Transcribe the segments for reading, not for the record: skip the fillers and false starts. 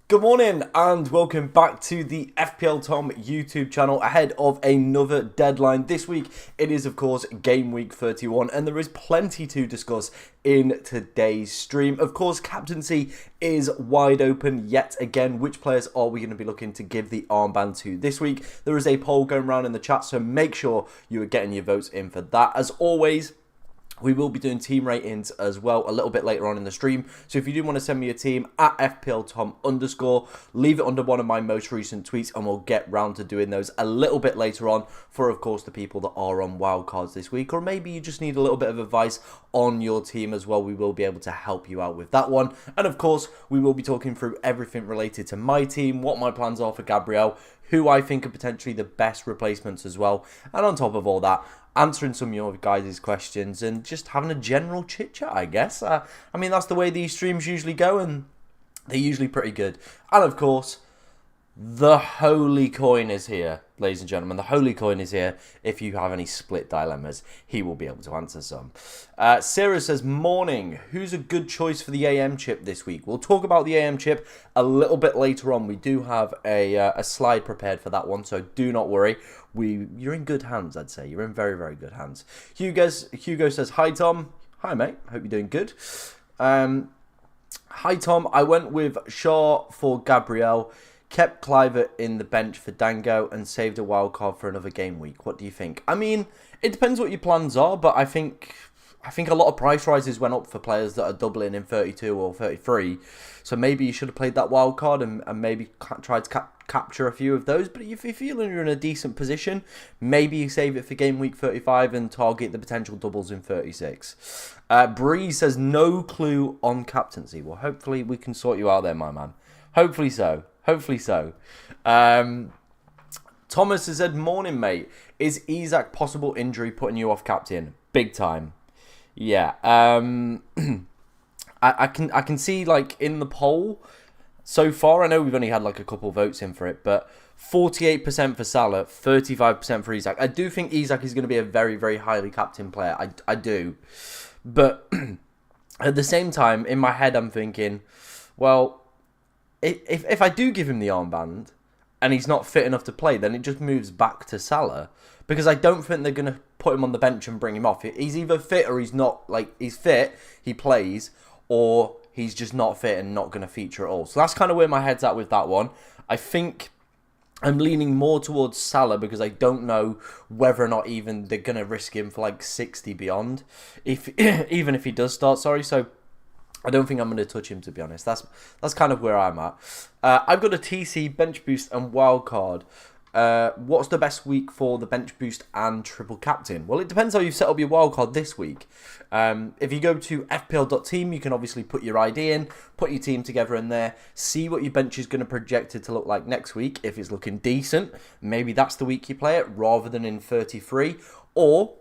Good morning and welcome back to the FPL Tom YouTube channel ahead of another deadline. This week it is of course game week 31 and there is plenty to discuss in today's stream. Of course, captaincy is wide open yet again. Which players are we going to be looking to give the armband to this week? There is a poll going around in the chat, so make sure you are getting your votes in for that. As always, we will be doing team ratings as well a little bit later on in the stream. So if you do want to send me a team at FPLTom_, leave it under one of my most recent tweets and we'll get round to doing those a little bit later on for, of course, the people that are on wildcards this week. Or maybe you just need a little bit of advice on your team as well. We will be able to help you out with that one. And of course, we will be talking through everything related to my team, what my plans are for Gabriel, who I think are potentially the best replacements as well. And on top of all that, answering some of your guys' questions and just having a general chit-chat, I guess. I mean, that's the way these streams usually go, and they're usually pretty good. And of course, the holy coin is here, ladies and gentlemen. The holy coin is here. If you have any split dilemmas, he will be able to answer some. Sarah says, morning. Who's a good choice for the AM chip this week? We'll talk about the AM chip a little bit later on. We do have a slide prepared for that one, so do not worry. You're in good hands, I'd say. You're in very, very good hands. Hugo says, hi, Tom. Hi, mate. Hope you're doing good. Hi, Tom. I went with Shaw for Gabriel, kept Cliver in the bench for Dango, and saved a wild card for another game week. What do you think? I mean, it depends what your plans are, but I think a lot of price rises went up for players that are doubling in 32 or 33. So maybe you should have played that wild card and maybe tried to capture a few of those. But if you're feeling you're in a decent position, maybe you save it for game week 35 and target the potential doubles in 36. Bree says, no clue on captaincy. Well, hopefully we can sort you out there, my man. Hopefully so. Hopefully so. Thomas has said, morning, mate. Is Isak possible injury putting you off captain? Big time. Yeah. I can see, like, in the poll so far, I know we've only had like a couple votes in for it, but 48% for Salah, 35% for Isak. I do think Isak is going to be a very, very highly captain player. I do. But at the same time, in my head, I'm thinking, well, if I do give him the armband and he's not fit enough to play, then it just moves back to Salah. Because I don't think they're going to put him on the bench and bring him off. He's either fit or he's not. Like, he's fit, he plays, or he's just not fit and not going to feature at all. So that's kind of where my head's at with that one. I think I'm leaning more towards Salah because I don't know whether or not even they're going to risk him for like 60 beyond. Even if he does start, sorry. So I don't think I'm going to touch him, to be honest. That's kind of where I'm at. I've got a TC, bench boost and wildcard. What's the best week for the bench boost and triple captain? Well, it depends how you've set up your wildcard this week. If you go to fpl.team, you can obviously put your ID in, put your team together in there, see what your bench is going to project it to look like next week. If it's looking decent, maybe that's the week you play it rather than in 33. Or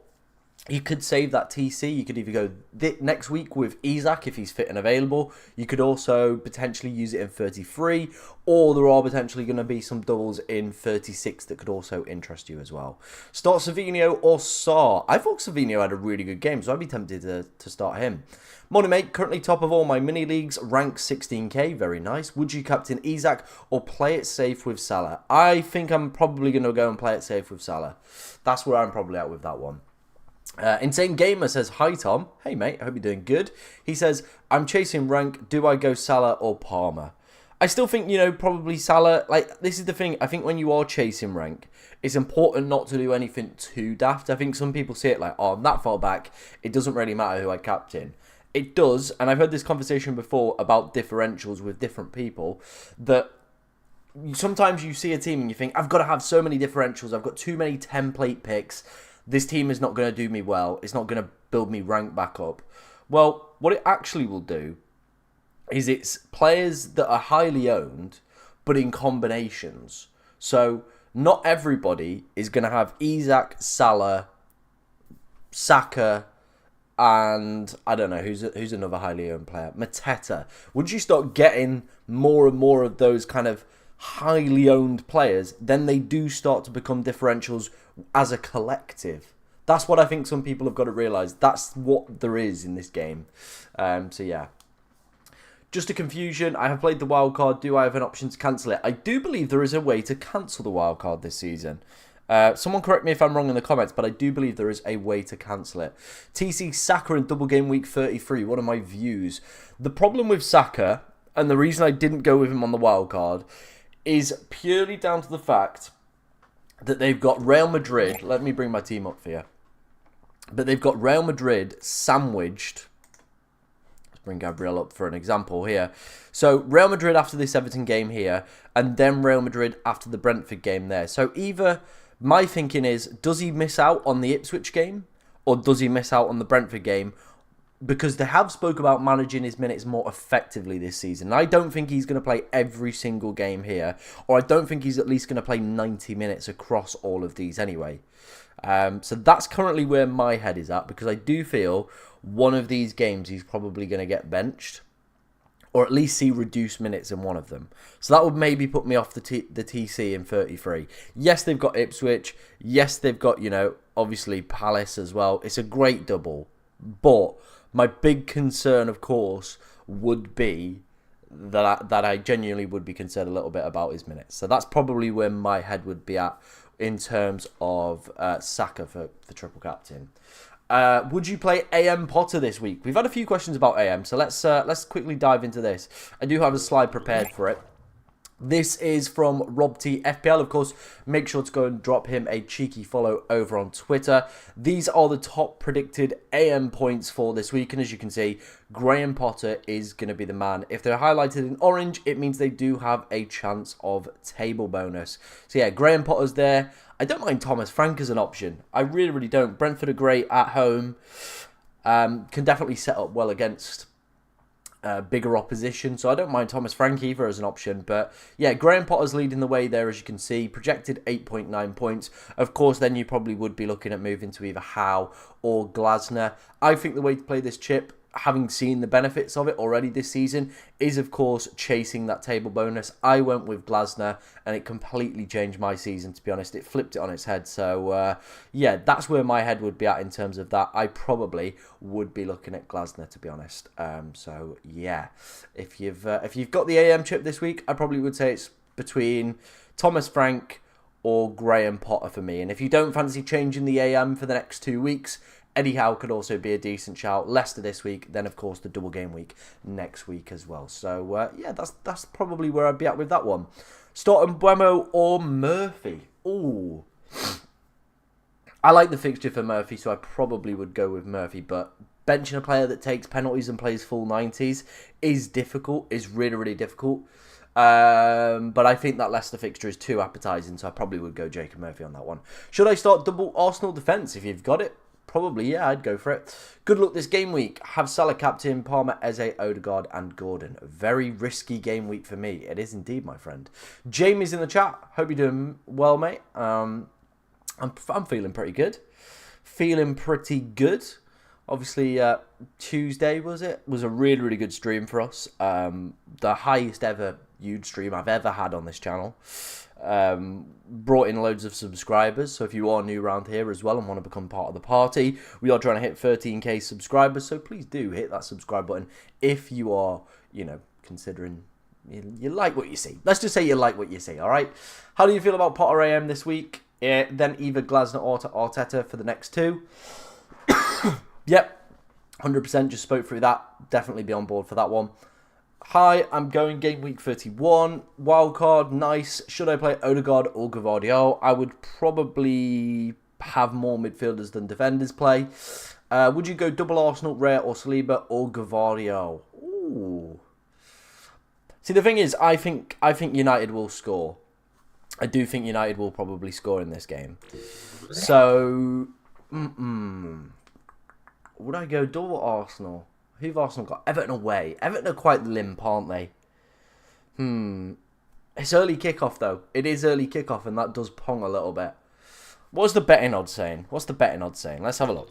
you could save that TC. You could either go next week with Isak if he's fit and available. You could also potentially use it in 33. Or there are potentially going to be some doubles in 36 that could also interest you as well. Start Savinho or Sarr. I thought Savinho had a really good game, so I'd be tempted to start him. Morning, mate. Currently top of all my mini leagues. Rank 16k. Very nice. Would you captain Isak or play it safe with Salah? I think I'm probably going to go and play it safe with Salah. That's where I'm probably at with that one. Insane Gamer says, hi Tom. Hey mate, I hope you're doing good. He says, I'm chasing rank. Do I go Salah or Palmer? I still think, probably Salah. Like, this is the thing. I think when you are chasing rank, it's important not to do anything too daft. I think some people see it like, oh, I'm that far back. It doesn't really matter who I captain. It does. And I've had this conversation before about differentials with different people that sometimes you see a team and you think, I've got to have so many differentials. I've got too many template picks. This team is not going to do me well. It's not going to build me rank back up. Well, what it actually will do is it's players that are highly owned, but in combinations. So not everybody is going to have Isak, Salah, Saka, and I don't know, who's another highly owned player? Mateta. Once you start getting more and more of those kind of highly owned players, then they do start to become differentials as a collective. That's what I think some people have got to realise. That's what there is in this game. So yeah. Just a confusion. I have played the wildcard. Do I have an option to cancel it? I do believe there is a way to cancel the wildcard this season. Someone correct me if I'm wrong in the comments, but I do believe there is a way to cancel it. TC Saka in double game week 33. What are my views? The problem with Saka, and the reason I didn't go with him on the wildcard, is purely down to the fact that they've got Real Madrid. Let me bring my team up for you. But they've got Real Madrid sandwiched. Let's bring Gabriel up for an example here. So Real Madrid after this Everton game here, and then Real Madrid after the Brentford game there. So either my thinking is, does he miss out on the Ipswich game, or does he miss out on the Brentford game? Because they have spoke about managing his minutes more effectively this season. And I don't think he's going to play every single game here, or I don't think he's at least going to play 90 minutes across all of these anyway. So that's currently where my head is at, because I do feel one of these games he's probably going to get benched, or at least see reduced minutes in one of them. So that would maybe put me off the TC in 33. Yes, they've got Ipswich. Yes, they've got, obviously Palace as well. It's a great double. But my big concern, of course, would be that I genuinely would be concerned a little bit about his minutes. So that's probably where my head would be at in terms of Saka for triple captain. Would you play AM Potter this week? We've had a few questions about AM, so let's quickly dive into this. I do have a slide prepared for it. This is from Rob T FPL. Of course, make sure to go and drop him a cheeky follow over on Twitter. These are the top predicted AM points for this week, and as you can see, Graham Potter is going to be the man. If they're highlighted in orange, it means they do have a chance of table bonus. So yeah, Graham Potter's there. I don't mind Thomas Frank as an option. I really, really don't. Brentford are great at home. Can definitely set up well against bigger opposition. So I don't mind Thomas Frank either as an option. But yeah, Graham Potter's leading the way there, as you can see. Projected 8.9 points. Of course, then you probably would be looking at moving to either Howe or Glasner. I think the way to play this chip, having seen the benefits of it already this season, is of course chasing that table bonus. I went with Glasner and it completely changed my season, to be honest. It flipped it on its head. So yeah, that's where my head would be at in terms of that. I probably would be looking at Glasner, to be honest. So yeah, if you've got the AM chip this week, I probably would say it's between Thomas Frank or Graham Potter for me. And if you don't fancy changing the AM for the next 2 weeks, Eddie Howe could also be a decent shout. Leicester this week, then of course the double game week next week as well. So yeah, that's probably where I'd be at with that one. Starting Buemo or Murphy? Ooh, I like the fixture for Murphy, so I probably would go with Murphy. But benching a player that takes penalties and plays full 90s is difficult. Is really, really difficult. But I think that Leicester fixture is too appetising, so I probably would go Jacob Murphy on that one. Should I start double Arsenal defence if you've got it? Probably, yeah, I'd go for it. Good luck this game week. Have Salah captain, Palmer, Eze, Odegaard and Gordon. Very risky game week for me. It is indeed, my friend. Jamie's in the chat. Hope you're doing well, mate. I'm feeling pretty good. Feeling pretty good. Obviously, Tuesday, was a really, really good stream for us. The highest ever viewed stream I've ever had on this channel. Brought in loads of subscribers, so if you are new around here as well and want to become part of the party, we are trying to hit 13k subscribers, so please do hit that subscribe button if you are, considering you like what you see. Let's just say you like what you see, alright? How do you feel about Potter AM this week? Then either Glasner or Arteta for the next two. Yep, 100%, just spoke through that. Definitely be on board for that one. Hi, I'm going game week 31. Wildcard, nice. Should I play Odegaard or Gvardiol? I would probably have more midfielders than defenders play. Would you go double Arsenal, Rare or Saliba or Gvardiol? Ooh. See, the thing is, I think United will score. I do think United will probably score in this game. So, would I go double Arsenal? Who've Arsenal got? Everton away. Everton are quite limp, aren't they? It's early kickoff, though. It is early kickoff, and that does pong a little bit. What's the betting odds saying? Let's have a look.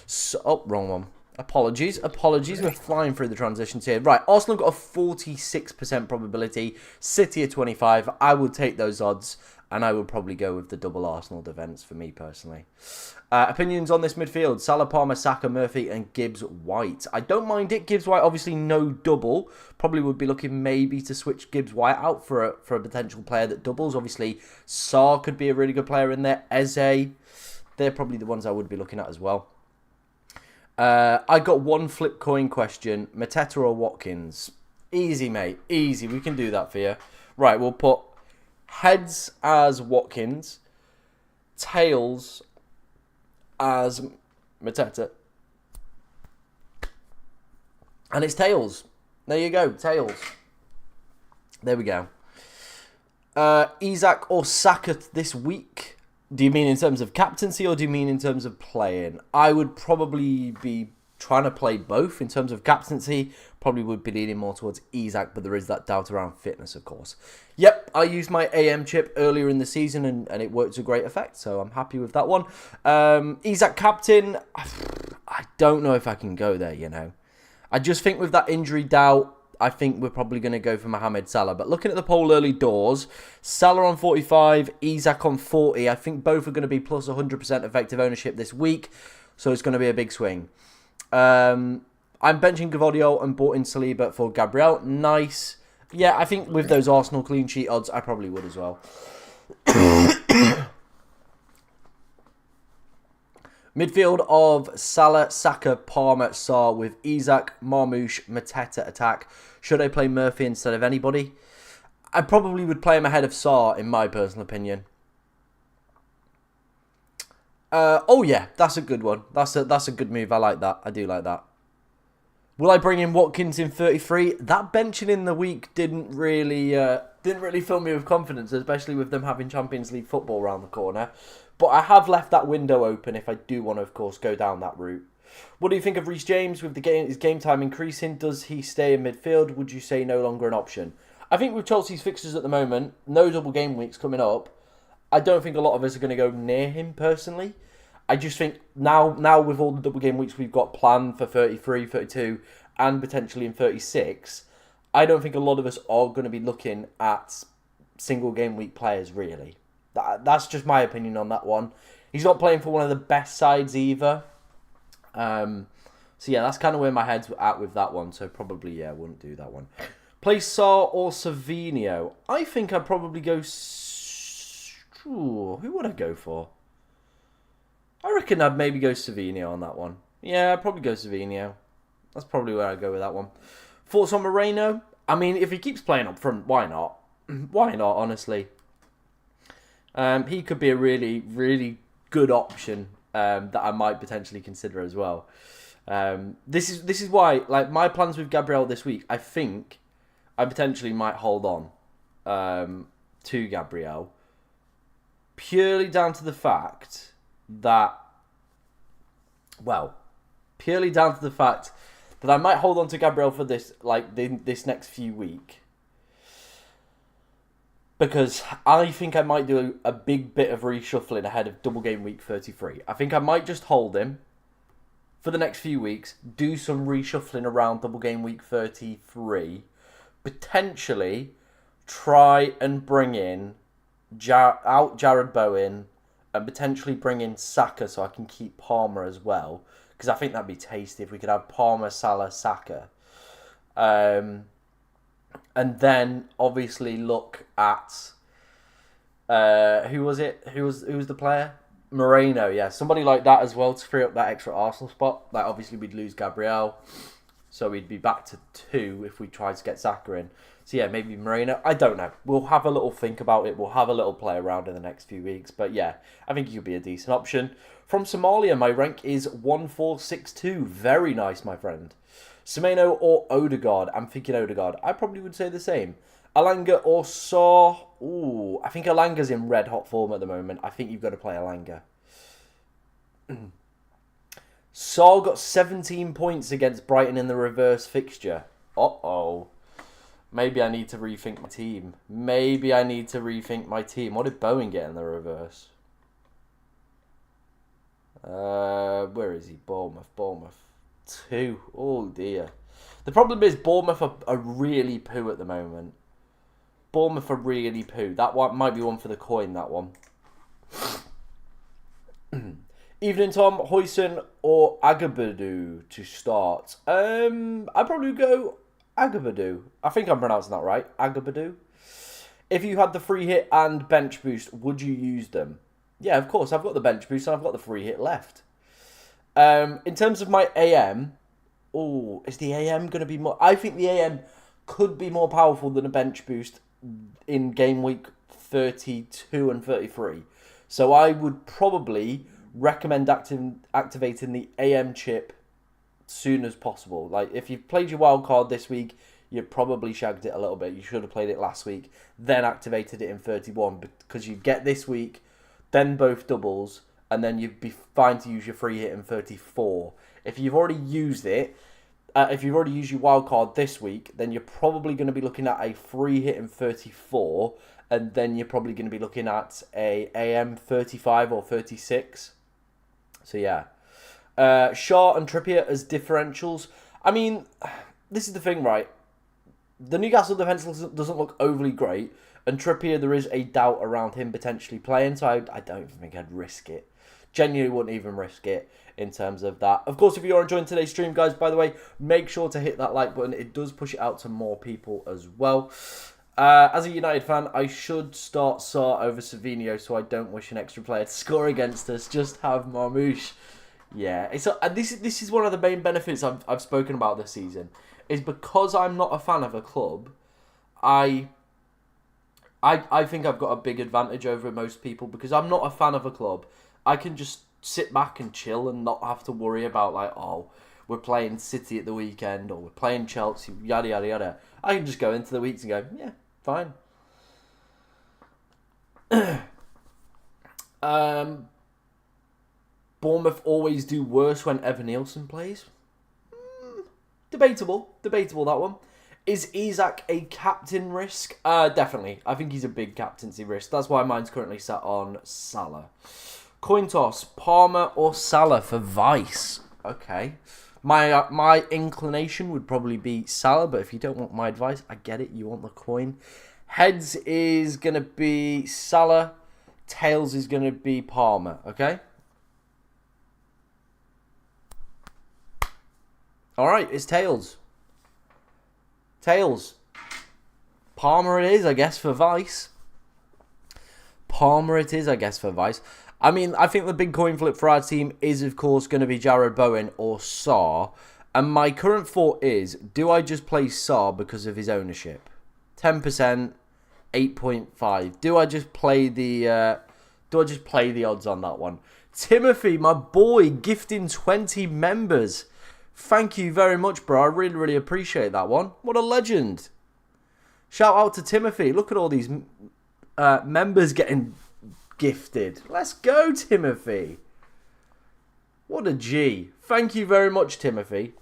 So, oh, wrong one. Apologies. We're flying through the transitions here. Right, Arsenal got a 46% probability. City a 25. I would take those odds, and I would probably go with the double Arsenal defence for me personally. Opinions on this midfield: Salah, Palmer, Saka, Murphy, and Gibbs-White. I don't mind it. Gibbs-White, obviously no double. Probably would be looking maybe to switch Gibbs-White out for a potential player that doubles. Obviously, Sarr could be a really good player in there. Eze, they're probably the ones I would be looking at as well. I got one flip coin question. Mateta or Watkins? Easy, mate. Easy. We can do that for you. Right, we'll put heads as Watkins, tails as Mateta. And it's tails. There you go. Tails. There we go. Isak or Saka this week? Do you mean in terms of captaincy or do you mean in terms of playing? I would probably be trying to play both. In terms of captaincy, probably would be leaning more towards Isak, but there is that doubt around fitness, of course. Yep, I used my AM chip earlier in the season and it worked to great effect, so I'm happy with that one. Isak captain, I don't know if I can go there, you know. I just think with that injury doubt, I think we're probably going to go for Mohamed Salah. But looking at the poll early doors, Salah on 45, Isak on 40. I think both are going to be plus 100% effective ownership this week. So it's going to be a big swing. I'm benching Gvardiol and bought in Saliba for Gabriel. Nice. Yeah, I think with those Arsenal clean sheet odds, I probably would as well. Midfield of Salah, Saka, Palmer, Sarr with Isak, Marmoush, Mateta attack. Should I play Murphy instead of anybody? I probably would play him ahead of Sarr, in my personal opinion. Oh yeah, that's a good one. That's a good move. I like that. I do like that. Will I bring in Watkins in 33? That benching in the week didn't really fill me with confidence, especially with them having Champions League football around the corner. But I have left that window open if I do want to, of course, go down that route. What do you think of Reece James with his game time increasing? Does he stay in midfield? Would you say no longer an option? I think with Chelsea's fixtures at the moment, no double game weeks coming up, I don't think a lot of us are going to go near him personally. I just think now with all the double game weeks we've got planned for 33, 32 and potentially in 36, I don't think a lot of us are going to be looking at single game week players really. That's just my opinion on that one. He's not playing for one of the best sides either. So yeah, that's kind of where my head's at with that one. So probably, yeah, I wouldn't do that one. Play Sarr or Savinho? I think I'd probably go... Ooh, who would I go for? I reckon I'd maybe go Savinho on that one. Yeah, I'd probably go Savinho. That's probably where I'd go with that one. Thoughts on Moreno? I mean, if he keeps playing up front, why not? Why not, honestly? He could be a really, really good option that I might potentially consider as well. This is why, like, my plans with Gabriel this week, I think I potentially might hold on to Gabriel purely down to the fact that, I might hold on to Gabriel for this, like, this next few weeks. Because I think I might do a big bit of reshuffling ahead of double game week 33. I think I might just hold him for the next few weeks, do some reshuffling around double game week 33, potentially try and bring in out Jared Bowen and potentially bring in Saka so I can keep Palmer as well. Because I think that'd be tasty if we could have Palmer, Salah, Saka. And then obviously look at who was the player? Moreno, yeah, somebody like that as well to free up that extra Arsenal spot. Like obviously we'd lose Gabriel, so we'd be back to 2 if we tried to get Saka in. So yeah, maybe Moreno. I don't know. We'll have a little think about it. We'll have a little play around in the next few weeks. But yeah, I think he could be a decent option. From Somalia, my rank is 1462. Very nice, my friend. Semenyo or Odegaard? I'm thinking Odegaard. I probably would say the same. Alanga or Sarr? Ooh, I think Alanga's in red hot form at the moment. I think you've got to play Alanga. Sarr got 17 points against Brighton in the reverse fixture. Uh-oh. Maybe I need to rethink my team. What did Bowen get in the reverse? Where is he? Bournemouth. 2. Oh, dear. The problem is Bournemouth are really poo at the moment. Bournemouth are really poo. That one might be one for the coin, that one. Evening, Tom. Hoyson or Agabadu to start? I'd probably go Agabadu. I think I'm pronouncing that right. Agabadu. If you had the free hit and bench boost, would you use them? Yeah, of course. I've got the bench boost and I've got the free hit left. In terms of my AM, is the AM going to be more... I think the AM could be more powerful than a bench boost in game week 32 and 33. So I would probably recommend activating the AM chip soon as possible. Like, if you've played your wild card this week, you probably shagged it a little bit. You should have played it last week, then activated it in 31, because you get this week, then both doubles, and then you'd be fine to use your free hit in 34. If you've already used it, if you've already used your wild card this week, then you're probably going to be looking at a free hit in 34, and then you're probably going to be looking at a AM 35 or 36. So yeah. Shaw and Trippier as differentials. I mean, this is the thing, right? The Newcastle defence doesn't look overly great, and Trippier, there is a doubt around him potentially playing, so I don't think I'd risk it. Genuinely wouldn't even risk it in terms of that. Of course, if you're enjoying today's stream, guys, by the way, make sure to hit that like button. It does push it out to more people as well. As a United fan, I should start Sarr over Savinho so I don't wish an extra player to score against us. Just have Marmouche. Yeah, and this is one of the main benefits I've spoken about this season. Is because I'm not a fan of a club, I think I've got a big advantage over most people because I'm not a fan of a club. I can just sit back and chill and not have to worry about like, oh, we're playing City at the weekend or we're playing Chelsea, yada yada yada. I can just go into the weeks and go, yeah, fine. Bournemouth always do worse when Evan Nielsen plays. Debatable that one. Is Isak a captain risk? Definitely. I think he's a big captaincy risk. That's why mine's currently sat on Salah. Coin toss, Palmer or Salah for Vice? Okay. My inclination would probably be Salah, but if you don't want my advice, I get it. You want the coin. Heads is going to be Salah. Tails is going to be Palmer. Okay? Alright, it's Tails. Tails. Palmer it is, I guess, for Vice. Palmer it is, I guess, for Vice. I mean, I think the big coin flip for our team is, of course, going to be Jarrod Bowen or Sarr. And my current thought is, do I just play Sarr because of his ownership? 10%, 8.5. Do I just play the odds on that one? Timothy, my boy, gifting 20 members. Thank you very much, bro. I really, really appreciate that one. What a legend. Shout out to Timothy. Look at all these members getting gifted. Let's go, Timothy. What a G. Thank you very much, Timothy.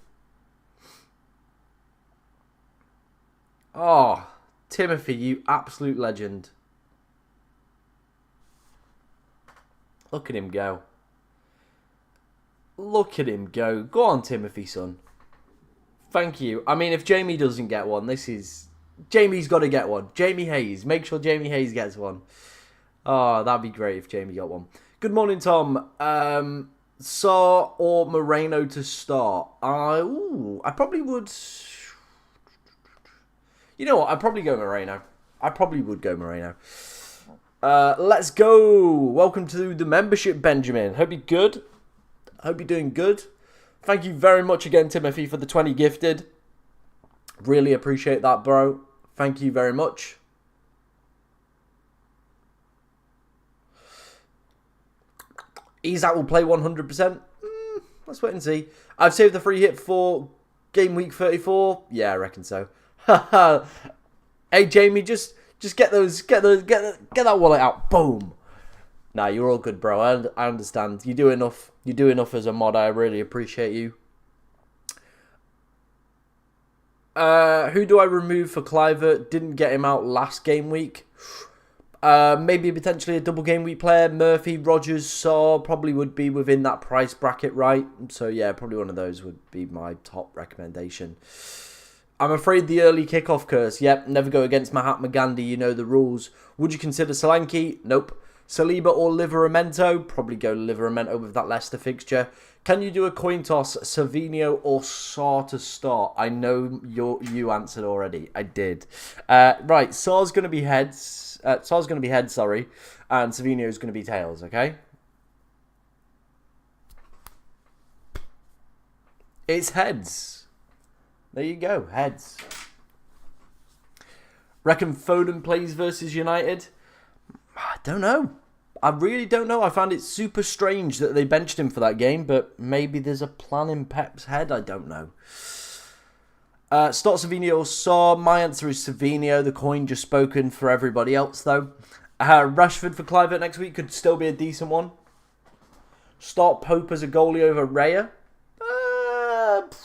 Oh, Timothy, you absolute legend. Look at him go. Look at him go. Go on, Timothy, son. Thank you. I mean, if Jamie doesn't get one, Jamie's got to get one. Jamie Hayes. Make sure Jamie Hayes gets one. Oh, that'd be great if Jamie got one. Good morning, Tom. Sarr or Moreno to start? I probably would... You know what? I'd probably go Moreno. I probably would go Moreno. Let's go. Welcome to the membership, Benjamin. Hope you're good. Hope you're doing good. Thank you very much again, Timothy, for the 20 gifted. Really appreciate that, bro. Thank you very much. Isak will play 100%. Let's wait and see. I've saved the free hit for game week 34. Yeah, I reckon so. Hey, Jamie, just get that wallet out. Boom. Nah, you're all good, bro. I understand. You do enough. You do enough as a mod. I really appreciate you. Who do I remove for Cliver? Didn't get him out last game week. Maybe potentially a double game week player. Murphy, Rogers, Saw probably would be within that price bracket, right? So yeah, probably one of those would be my top recommendation. I'm afraid the early kickoff curse. Yep, never go against Mahatma Gandhi. You know the rules. Would you consider Solanke? Nope. Saliba or Livramento? Probably go Livramento with that Leicester fixture. Can you do a coin toss, Savinho or Saw to start? I know you answered already. I did. Right, Saw's going to be heads. Saw's going to be heads, sorry. And Savinho's going to be tails, okay? It's heads. There you go, heads. Reckon Foden plays versus United? I don't know. I really don't know. I found it super strange that they benched him for that game, but maybe there's a plan in Pep's head. I don't know. Start Savinho or Saw? My answer is Savinho. The coin just spoken for everybody else, though. Rashford for Clivert next week could still be a decent one. Start Pope as a goalie over Raya?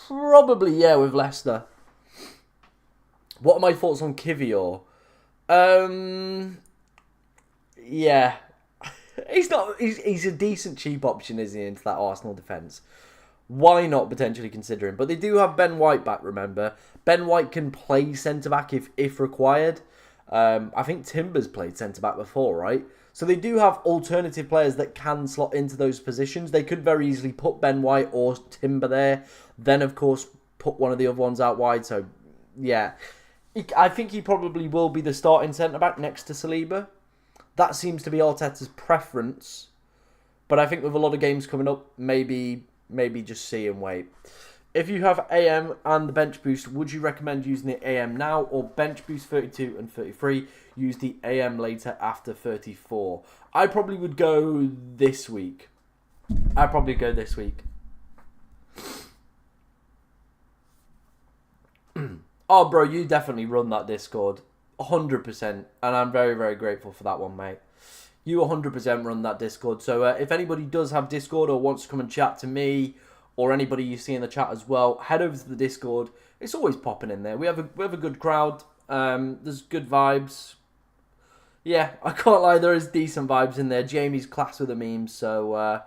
Probably, yeah, with Leicester. What are my thoughts on Kivior? Yeah. He's a decent cheap option, isn't he, into that Arsenal defence? Why not potentially consider him? But they do have Ben White back, remember. Ben White can play centre-back if required. I think Timber's played centre-back before, right? So they do have alternative players that can slot into those positions. They could very easily put Ben White or Timber there. Then, of course, put one of the other ones out wide. So, yeah. I think he probably will be the starting centre-back next to Saliba. That seems to be Arteta's preference. But I think with a lot of games coming up, maybe just see and wait. If you have AM and the bench boost, would you recommend using the AM now or bench boost 32 and 33? Use the AM later after 34. I probably would go this week. Oh, bro, you definitely run that Discord. 100%. And I'm very, very grateful for that one, mate. You 100% run that Discord. So if anybody does have Discord or wants to come and chat to me or anybody you see in the chat as well, head over to the Discord. It's always popping in there. We have a good crowd. There's good vibes. Yeah, I can't lie, there is decent vibes in there. Jamie's class with the memes, so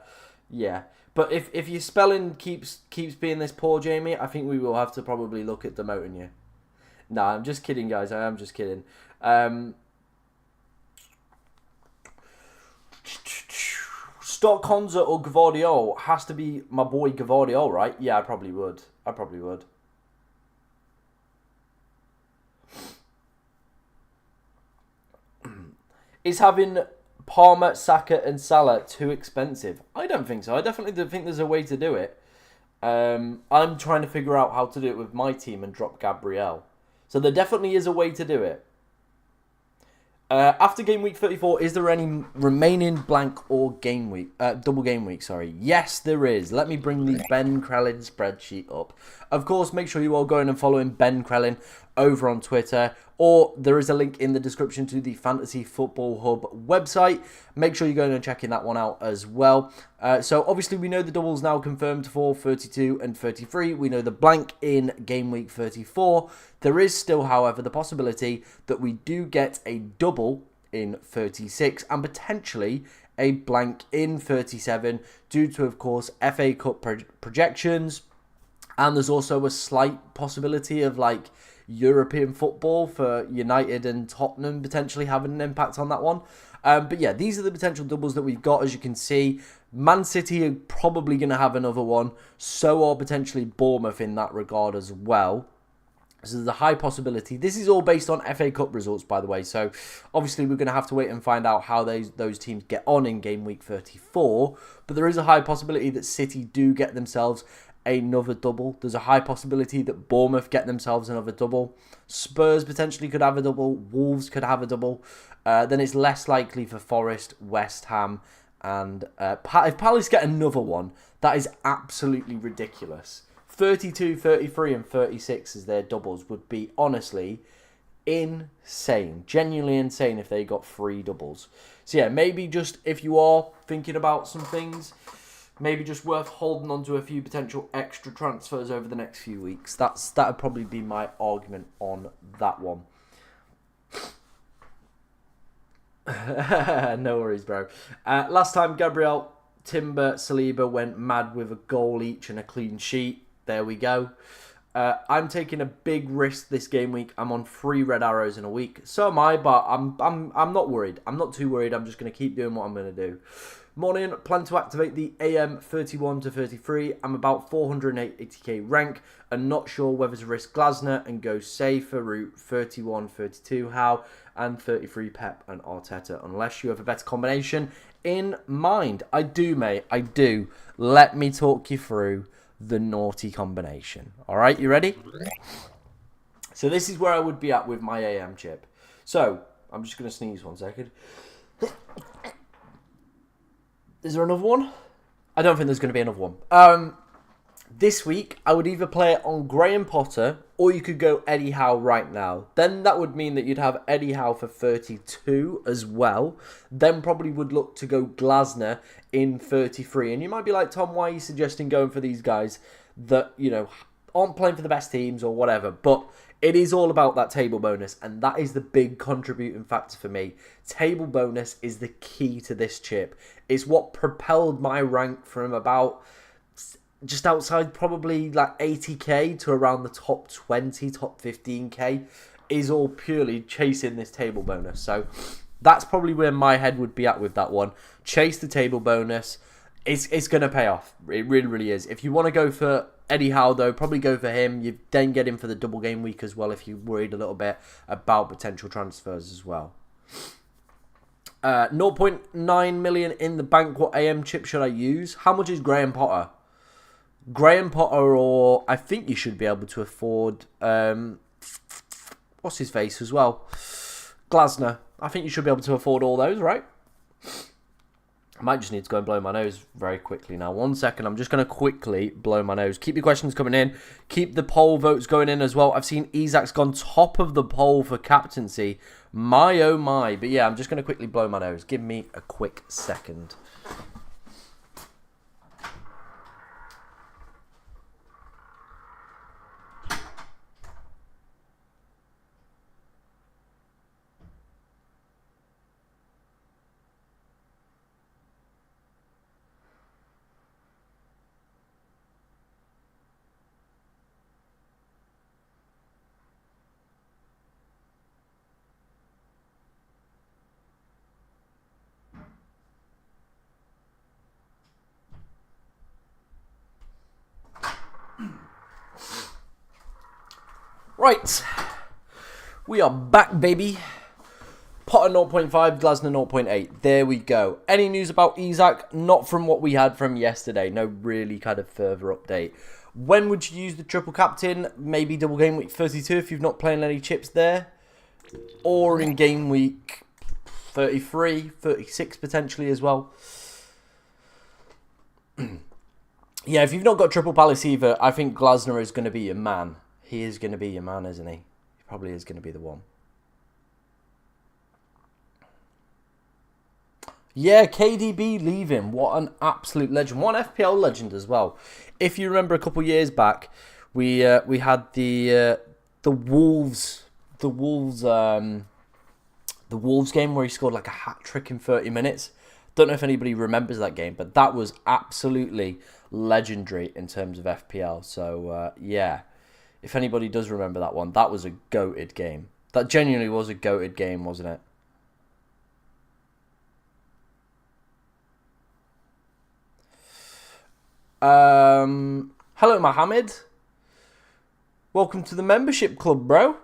yeah. But if your spelling keeps being this poor, Jamie, I think we will have to probably look at demoting you. No, I'm just kidding, guys. I am just kidding. Stock Konza or Gvardiol? Has to be my boy Gvardiol, right? Yeah, I probably would. Is having Palmer, Saka and Salah too expensive? I don't think so. I definitely think there's a way to do it. I'm trying to figure out how to do it with my team and drop Gabriel. So there definitely is a way to do it. After game week 34, is there any remaining blank or double game week? Sorry. Yes, there is. Let me bring the Ben Crellin spreadsheet up. Of course, make sure you all go in and following Ben Crellin over on Twitter, or there is a link in the description to the Fantasy Football Hub website. Make sure you go in and checking that one out as well. So obviously we know the doubles now confirmed for 32 and 33. We know the blank in game week 34. There is still, however, the possibility that we do get a double in 36 and potentially a blank in 37 due to, of course, FA Cup projections. And there's also a slight possibility of like European football for United and Tottenham potentially having an impact on that one. But yeah, these are the potential doubles that we've got, as you can see. Man City are probably going to have another one. So are potentially Bournemouth in that regard as well. So there's a high possibility. This is all based on FA Cup results, by the way. So obviously we're going to have to wait and find out how those teams get on in game week 34. But there is a high possibility that City do get themselves another double. There's a high possibility that Bournemouth get themselves another double. Spurs potentially could have a double. Wolves could have a double. Then it's less likely for Forest, West Ham, and if Palace get another one, that is absolutely ridiculous. 32, 33, and 36 as their doubles would be honestly insane. Genuinely insane if they got 3 doubles. So yeah, maybe just if you are thinking about some things, maybe just worth holding on to a few potential extra transfers over the next few weeks. That would probably be my argument on that one. No worries, bro. Last time, Gabriel, Timber, Saliba went mad with a goal each and a clean sheet. There we go. I'm taking a big risk this game week. I'm on 3 red arrows in a week. So am I, but I'm not worried. I'm not too worried. I'm just going to keep doing what I'm going to do. Morning, plan to activate the AM 31 to 33. I'm about 480k rank and not sure whether to risk Glasner and go safer route 31, 32 How and 33 Pep and Arteta unless you have a better combination in mind. I do, mate. I do. Let me talk you through the naughty combination. All right, you ready? So this is where I would be at with my AM chip. So I'm just going to sneeze 1 second. Is there another one? I don't think there's going to be another one. This week, I would either play it on Graham Potter or you could go Eddie Howe right now. Then that would mean that you'd have Eddie Howe for 32 as well. Then probably would look to go Glasner in 33. And you might be like, Tom, why are you suggesting going for these guys that, you know, aren't playing for the best teams or whatever? But it is all about that table bonus, and that is the big contributing factor for me. Table bonus is the key to this chip. It's what propelled my rank from about just outside probably like 80k to around the top 20, top 15k is all purely chasing this table bonus. So that's probably where my head would be at with that one. Chase the table bonus. It's going to pay off. It really, really is. If you want to go for Eddie Howe, though, probably go for him. You then get him for the double game week as well if you're worried a little bit about potential transfers as well. 0.9 million in the bank. What AM chip should I use? How much is Graham Potter? Graham Potter, or I think you should be able to afford what's his face as well? Glasner. I think you should be able to afford all those, right? I might just need to go and blow my nose very quickly now. 1 second. I'm just going to quickly blow my nose. Keep your questions coming in. Keep the poll votes going in as well. I've seen Isak's gone top of the poll for captaincy. My, oh my. But yeah, I'm just going to quickly blow my nose. Give me a quick second. Right, we are back, baby. Potter 0.5, Glasner 0.8. There we go. Any news about Isak? Not from what we had from yesterday. No really kind of further update. When would you use the triple captain? Maybe double game week 32 if you've not playing any chips there. Or in game week 33, 36 potentially as well. Yeah, if you've not got triple Palace either, I think Glasner is going to be your man. He is going to be your man, isn't he? He probably is going to be the one. Yeah, KDB leaving. What an absolute legend. What an FPL legend as well. If you remember a couple years back, we had the Wolves game where he scored like a hat trick in 30 minutes. Don't know if anybody remembers that game, but that was absolutely legendary in terms of FPL. So yeah. If anybody does remember that one, that was a goated game. That genuinely was a goated game, wasn't it? Hello, Mohammed. Welcome to the membership club, bro.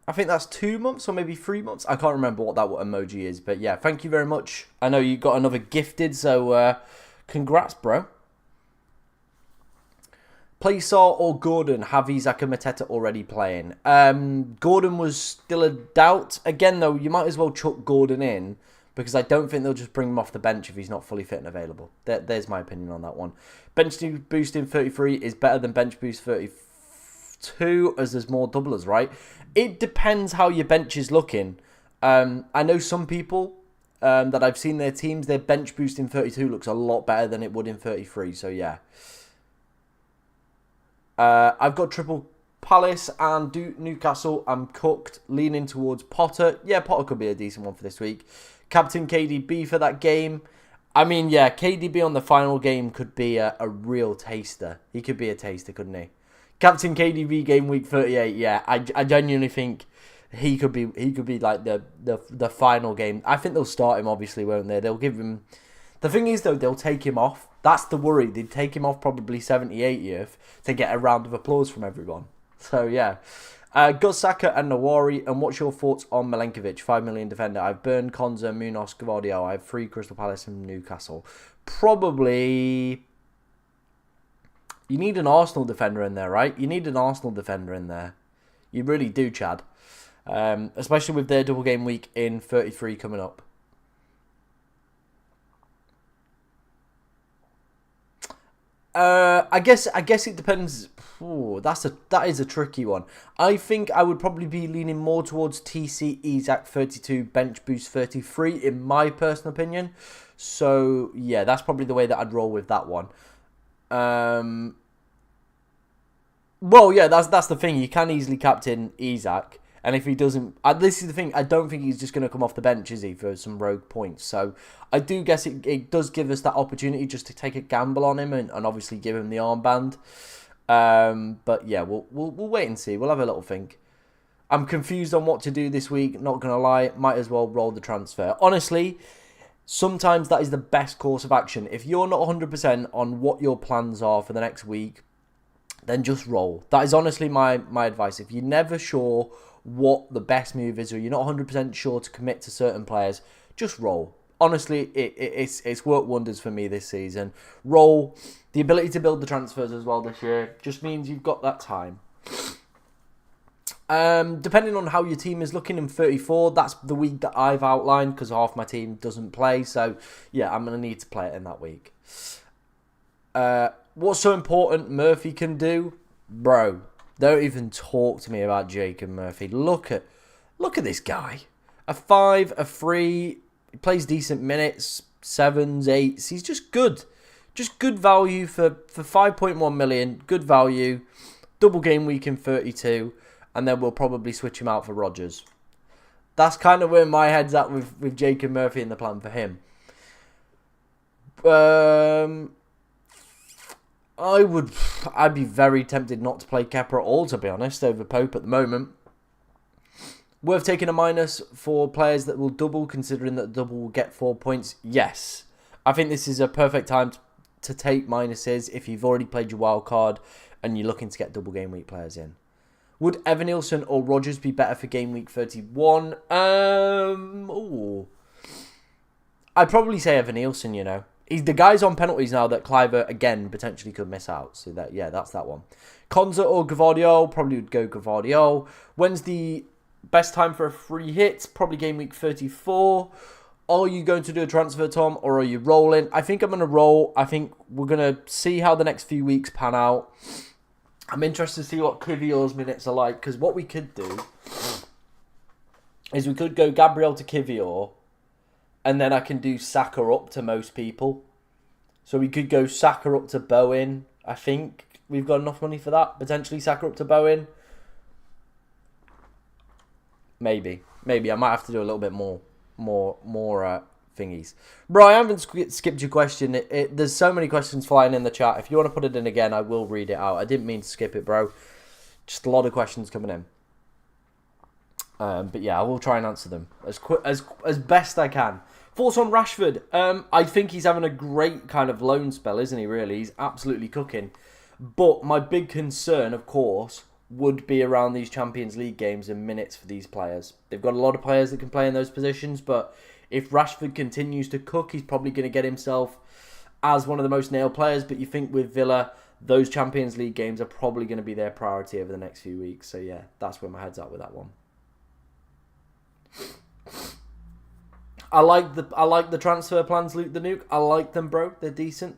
I think that's 2 months or maybe 3 months. I can't remember what that emoji is. But yeah, thank you very much. I know you got another gifted, so congrats, bro. Play Saw or Gordon? Have Isak and Mateta already playing? Gordon was still a doubt. Again, though, you might as well chuck Gordon in because I don't think they'll just bring him off the bench if he's not fully fit and available. There's my opinion on that one. Bench boost in 33 is better than bench boost 32 as there's more doublers, right? It depends how your bench is looking. I know some people that I've seen their teams, their bench boost in 32 looks a lot better than it would in 33. So, yeah. I've got triple Palace and Newcastle. I'm cooked, leaning towards Potter. Yeah, Potter could be a decent one for this week. Captain KDB for that game. I mean, yeah, KDB on the final game could be a real taster. He could be a taster, couldn't he? Captain KDB game week 38. Yeah, I genuinely think he could be like the final game. I think they'll start him, obviously, won't they? They'll give him. The thing is, though, they'll take him off. That's the worry. They'd take him off probably 78th to get a round of applause from everyone. So yeah. Got Saka and Nawari, and what's your thoughts on Milenkovic? 5 million defender. I've burned Konza, Munoz, Gavardio. I have 3 Crystal Palace and Newcastle. Probably... You need an Arsenal defender in there, right? You need an Arsenal defender in there. You really do, Chad. Especially with their double game week in 33 coming up. I guess it depends. Ooh, that is a tricky one. I think I would probably be leaning more towards TC Isak 32, bench boost 33 in my personal opinion. So yeah, that's probably the way that I'd roll with that one. Well, yeah, that's the thing. You can easily captain Isak. And if he doesn't... this is the thing. I don't think he's just going to come off the bench, is he, for some rogue points. So I do guess it does give us that opportunity just to take a gamble on him and obviously give him the armband. But yeah, we'll wait and see. We'll have a little think. I'm confused on what to do this week. Not going to lie. Might as well roll the transfer. Honestly, sometimes that is the best course of action. If you're not 100% on what your plans are for the next week, then just roll. That is honestly my advice. If you're never sure what the best move is, or you're not 100% sure to commit to certain players, just roll. Honestly, it's worked wonders for me this season. Roll. The ability to build the transfers as well this year just means you've got that time. Depending on how your team is looking in 34, that's the week that I've outlined because half my team doesn't play. So, yeah, I'm going to need to play it in that week. What's so important Murphy can do? Bro, don't even talk to me about Jacob Murphy. Look at this guy. A 5, a 3. He plays decent minutes, 7s, 8s. He's just good. Just good value for 5.1 million. Good value. Double game week in 32. And then we'll probably switch him out for Rodgers. That's kind of where my head's at with Jacob Murphy and the plan for him. I'd be very tempted not to play Kepa at all, to be honest, over Pope at the moment. Worth taking a minus for players that will double, considering that double will get 4 points. Yes. I think this is a perfect time to take minuses if you've already played your wild card and you're looking to get double game week players in. Would Evanilson or Rodgers be better for game week 31? I'd probably say Evanilson, you know. The guy's on penalties now that Cliver, again, potentially could miss out. So, that's that one. Konza or Gavardio? Probably would go Gavardio. When's the best time for a free hit? Probably game week 34. Are you going to do a transfer, Tom, or are you rolling? I think I'm going to roll. I think we're going to see how the next few weeks pan out. I'm interested to see what Kivior's minutes are like, because what we could do is we could go Gabriel to Kivior, and then I can do Saka up to most people. So we could go Saka up to Bowen. I think we've got enough money for that. Potentially Saka up to Bowen. Maybe. I might have to do a little bit more thingies. Bro, I haven't skipped your question. There's so many questions flying in the chat. If you want to put it in again, I will read it out. I didn't mean to skip it, bro. Just a lot of questions coming in. But yeah, I will try and answer them as best I can. Thoughts on Rashford? I think he's having a great kind of loan spell, isn't he, really? He's absolutely cooking. But my big concern, of course, would be around these Champions League games and minutes for these players. They've got a lot of players that can play in those positions, but if Rashford continues to cook, he's probably going to get himself as one of the most nailed players. But you think with Villa, those Champions League games are probably going to be their priority over the next few weeks. So yeah, that's where my head's at with that one. I like the transfer plans, Luke the Nuke. I like them, bro. They're decent.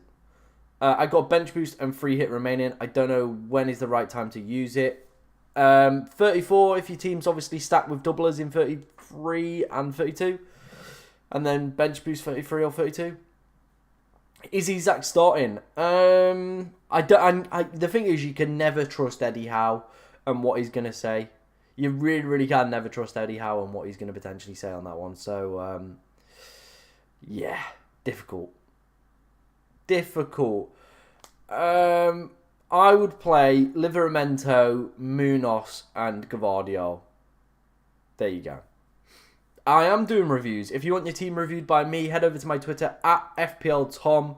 I got bench boost and free hit remaining. I don't know when is the right time to use it. 34 if your team's obviously stacked with doublers in 33 and 32. And then bench boost 33 or 32. Is Isak starting? The thing is, you can never trust Eddie Howe and what he's going to say. You really, really can never trust Eddie Howe and what he's going to potentially say on that one. So, Yeah, difficult. Difficult. I would play Livramento, Munoz, and Gavardio. There you go. I am doing reviews. If you want your team reviewed by me, head over to my Twitter at FPLTom.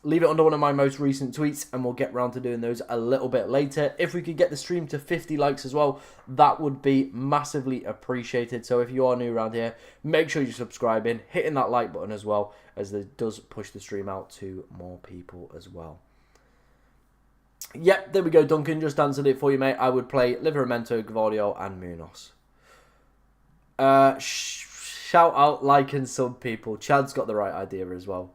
Leave it under one of my most recent tweets, and we'll get round to doing those a little bit later. If we could get the stream to 50 likes as well, that would be massively appreciated. So if you are new around here, make sure you're subscribing, hitting that like button as well, as it does push the stream out to more people as well. Yep, there we go, Duncan. Just answered it for you, mate. I would play Livramento, Gavardio, and Munoz. Shout out, like, and sub people. Chad's got the right idea as well.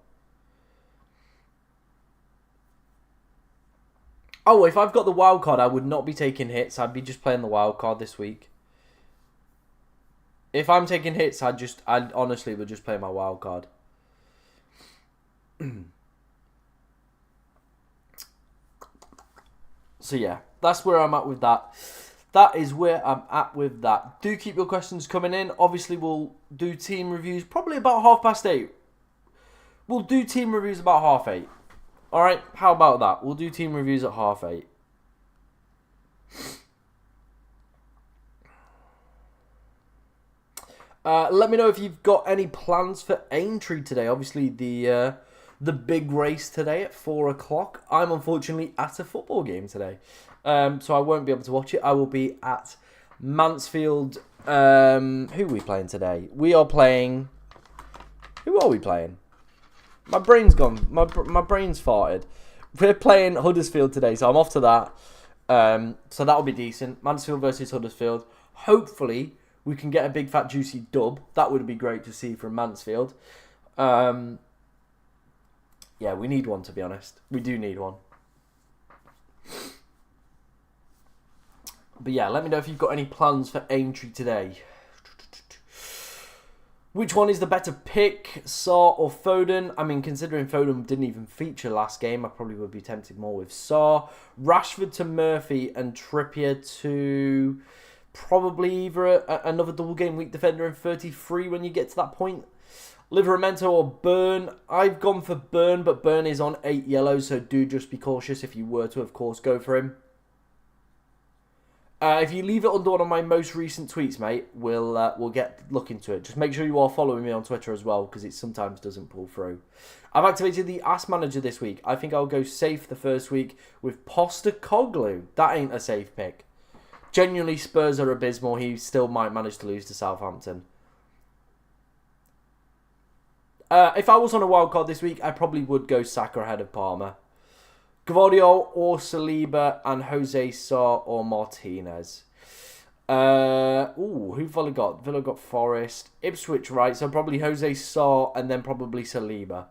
Oh, if I've got the wild card, I would not be taking hits. I'd be just playing the wild card this week. If I'm taking hits, I honestly would just play my wild card. So yeah, that's where I'm at with that. That is where I'm at with that. Do keep your questions coming in. Obviously, we'll do team reviews probably about 8:30. We'll do team reviews about 8:30. Alright, how about that? We'll do team reviews at 8:30. Let me know if you've got any plans for Aintree today. Obviously, the big race today at 4 o'clock. I'm unfortunately at a football game today. So I won't be able to watch it. I will be at Mansfield. Who are we playing today? We are playing... Who are we playing? My brain's gone. My brain's farted. We're playing Huddersfield today, so I'm off to that. So that'll be decent. Mansfield versus Huddersfield. Hopefully, we can get a big fat juicy dub. That would be great to see from Mansfield. Yeah, we need one, to be honest. We do need one. But yeah, let me know if you've got any plans for Aintree today. Which one is the better pick, Saar or Foden? I mean, considering Foden didn't even feature last game, I probably would be tempted more with Saar. Rashford to Murphy and Trippier to probably either another double game week defender in 33 when you get to that point. Livramento or Burn. I've gone for Burn, but Burn is on 8 yellows, so do just be cautious if you were to, of course, go for him. If you leave it under one of my most recent tweets, mate, we'll look into it. Just make sure you are following me on Twitter as well, because it sometimes doesn't pull through. I've activated the Ask Manager this week. I think I'll go safe the first week with Postecoglou. That ain't a safe pick. Genuinely, Spurs are abysmal. He still might manage to lose to Southampton. If I was on a wild card this week, I probably would go Saka ahead of Palmer. Gavardio or Saliba and Jose Saar or Martinez. Who Villa got? Villa got Forest. Ipswich, right, so probably Jose Saar and then probably Saliba.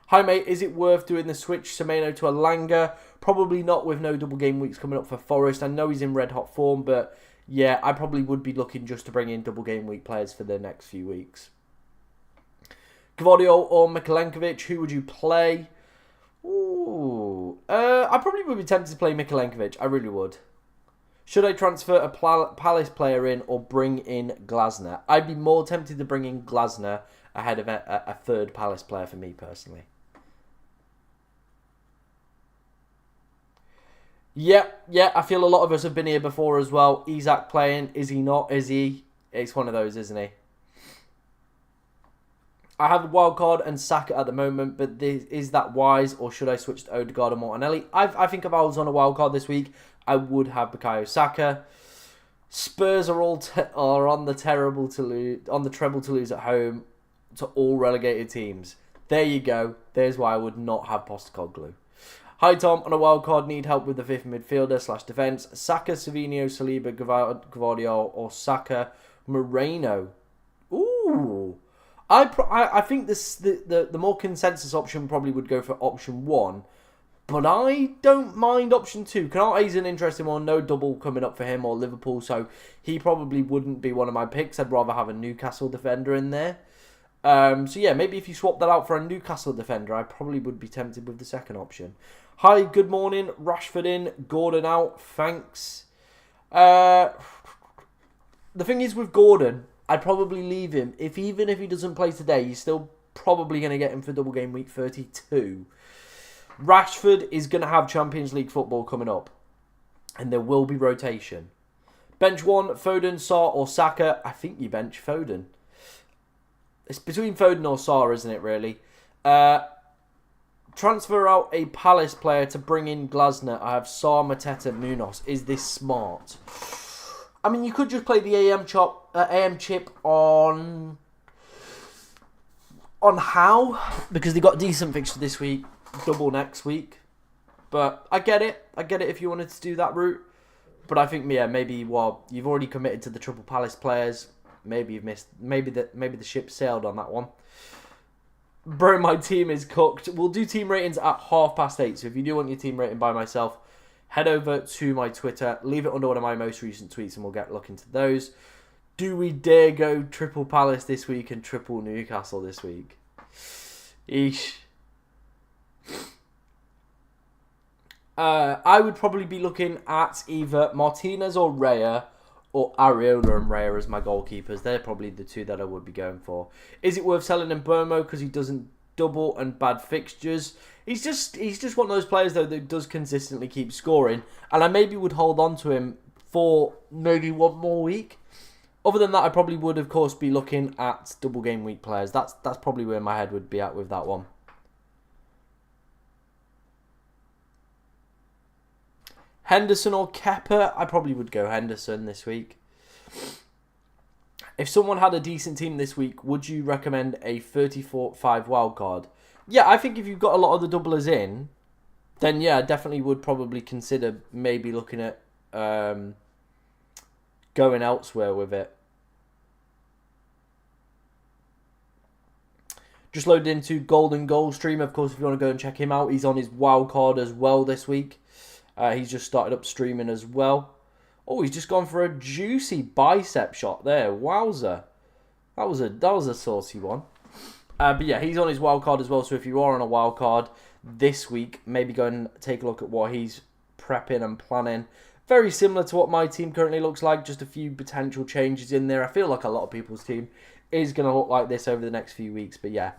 Hi, mate, is it worth doing the switch Semenyo to Elanga? Probably not with no double game weeks coming up for Forest. I know he's in red-hot form, but yeah, I probably would be looking just to bring in double game week players for the next few weeks. Gavardio or Mikalenkovic, who would you play? I probably would be tempted to play Mikalenkovic. I really would. Should I transfer a Palace player in or bring in Glasner? I'd be more tempted to bring in Glasner ahead of a third Palace player for me personally. Yeah, I feel a lot of us have been here before as well. Isak playing, is he not? Is he? It's one of those, isn't he? I have a wild card and Saka at the moment, but is that wise, or should I switch to Odegaard or Martinelli? I think if I was on a wild card this week, I would have Bukayo Saka. Spurs are are on the treble to lose at home to all relegated teams. There you go. There's why I would not have Postecoglou. Hi Tom, on a wild card, need help with the fifth midfielder / defence. Saka, Savinho, Saliba, Gavardio, or Saka, Moreno. Ooh. I think the more consensus option probably would go for option 1, but I don't mind option 2. Kanate's an interesting one, no double coming up for him or Liverpool, so he probably wouldn't be one of my picks. I'd rather have a Newcastle defender in there. So yeah, maybe if you swap that out for a Newcastle defender, I probably would be tempted with the second option. Hi, good morning. Rashford in, Gordon out. Thanks. The thing is with Gordon, I'd probably leave him. Even if he doesn't play today, you're still probably going to get him for double game week 32. Rashford is going to have Champions League football coming up. And there will be rotation. Bench 1, Foden, Sarr or Saka. I think you bench Foden. It's between Foden or Sarr, isn't it, really? Transfer out a Palace player to bring in Glasner. I have Sarr, Mateta, Munoz. Is this smart? I mean, you could just play the AM chip on Howe, because they got a decent fixture this week, double next week. But I get it. I get it if you wanted to do that route. But I think, yeah, maybe you've already committed to the Triple Palace players. Maybe you've missed. Maybe the ship sailed on that one. Bro, my team is cooked. We'll do team ratings at 8:30. So if you do want your team rating by myself, head over to my Twitter. Leave it under one of my most recent tweets, and we'll get a look into those. Do we dare go Triple Palace this week and Triple Newcastle this week? Eesh. I would probably be looking at either Martinez or Raya, or Areola and Raya as my goalkeepers. They're probably the two that I would be going for. Is it worth selling Mbomo because he doesn't double and bad fixtures? He's just one of those players, though, that does consistently keep scoring, and I maybe would hold on to him for maybe one more week. Other than that, I probably would, of course, be looking at double game week players. That's probably where my head would be at with that one. Henderson or Kepa? I probably would go Henderson this week. If someone had a decent team this week, would you recommend a 34-5 wildcard? Yeah, I think if you've got a lot of the doublers in, then yeah, I definitely would probably consider maybe looking at going elsewhere with it. Just loaded into Golden Goal Stream. Of course, if you want to go and check him out, he's on his wildcard as well this week. He's just started up streaming as well. Oh, he's just gone for a juicy bicep shot there. Wowzer. That was a saucy one. But yeah, he's on his wild card as well. So if you are on a wild card this week, maybe go and take a look at what he's prepping and planning. Very similar to what my team currently looks like. Just a few potential changes in there. I feel like a lot of people's team is going to look like this over the next few weeks. But yeah.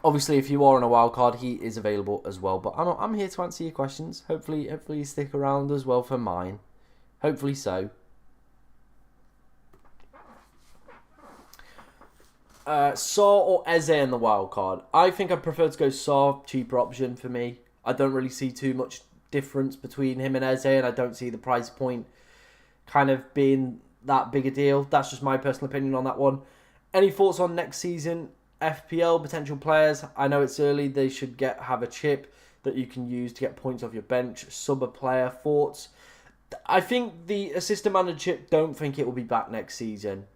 Obviously, if you are on a wild card, he is available as well. But I'm here to answer your questions. Hopefully you stick around as well for mine. Hopefully so. Saw or Eze in the wild card? I think I prefer to go Saw, cheaper option for me. I don't really see too much difference between him and Eze, and I don't see the price point kind of being that big a deal. That's just my personal opinion on that one. Any thoughts on next season? FPL potential players. I know it's early. They should have a chip that you can use to get points off your bench. Sub a player. Thoughts? I think the assistant manager chip, don't think it will be back next season.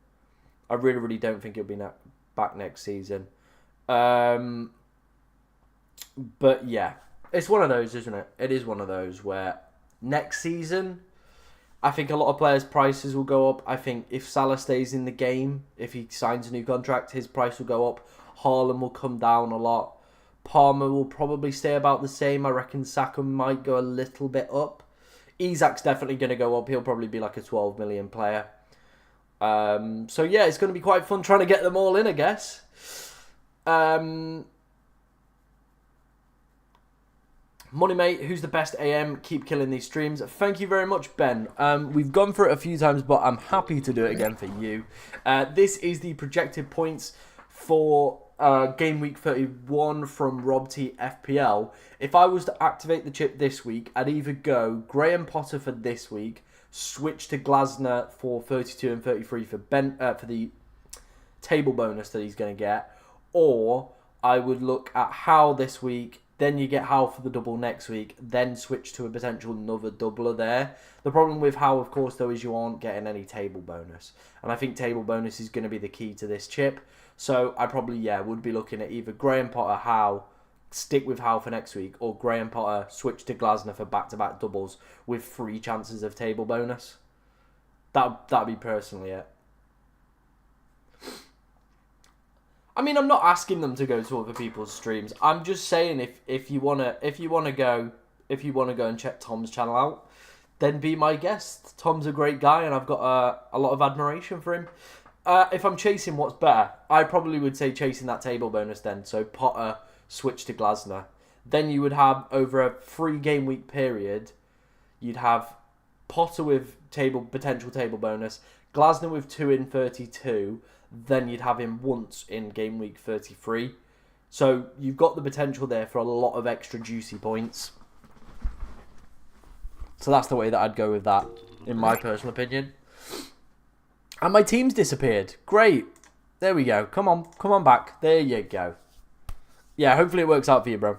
I really, really don't think it'll be back next season. But yeah, it's one of those, isn't it? It is one of those where next season, I think a lot of players' prices will go up. I think if Salah stays in the game, if he signs a new contract, his price will go up. Haaland will come down a lot. Palmer will probably stay about the same. I reckon Saka might go a little bit up. Isak's definitely going to go up. He'll probably be like a 12 million player. So yeah, it's going to be quite fun trying to get them all in, I guess. Money Mate, who's the best AM? Keep killing these streams. Thank you very much, Ben. We've gone for it a few times, but I'm happy to do it again for you. This is the projected points for Game Week 31 from Rob T FPL. If I was to activate the chip this week, I'd either go Graham Potter for this week, switch to Glasner for 32 and 33 for the table bonus that he's going to get, or I would look at Howe this week. Then you get Howe for the double next week. Then switch to a potential another doubler there. The problem with Howe, of course, though, is you aren't getting any table bonus. And I think table bonus is going to be the key to this chip. So I probably, would be looking at either Graham Potter, Howe, stick with Howe for next week, or Graham Potter, switch to Glasner for back-to-back doubles with 3 chances of table bonus. That'd be personally it. I mean, I'm not asking them to go to other people's streams. I'm just saying if you wanna go and check Tom's channel out, then be my guest. Tom's a great guy, and I've got a lot of admiration for him. If I'm chasing what's better, I probably would say chasing that table bonus then. So Potter, switch to Glasner. Then you would have, over a 3 game week period, you'd have Potter with potential table bonus, Glasner with 2 in 32, then you'd have him once in game week 33. So you've got the potential there for a lot of extra juicy points. So that's the way that I'd go with that, in my personal opinion. And my team's disappeared. Great. There we go. Come on back. There you go. Yeah, hopefully it works out for you, bro.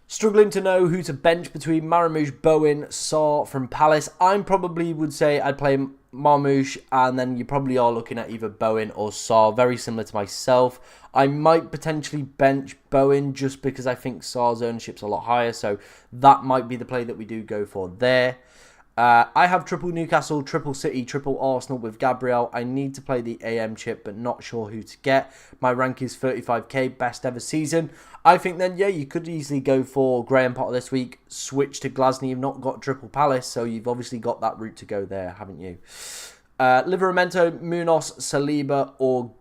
Struggling to know who to bench between Marmoush, Bowen, Sarr from Palace. I probably would say I'd play Marmoush, and then you probably are looking at either Bowen or Sarr. Very similar to myself. I might potentially bench Bowen just because I think Sarr's ownership's a lot higher, so that might be the play that we do go for there. I have triple Newcastle, triple City, triple Arsenal with Gabriel. I need to play the AM chip, but not sure who to get. My rank is 35k, best ever season. I think then, yeah, you could easily go for Graham Potter this week, switch to Glasner. You've not got triple Palace, so you've obviously got that route to go there, haven't you? Livramento, Munoz, Saliba, or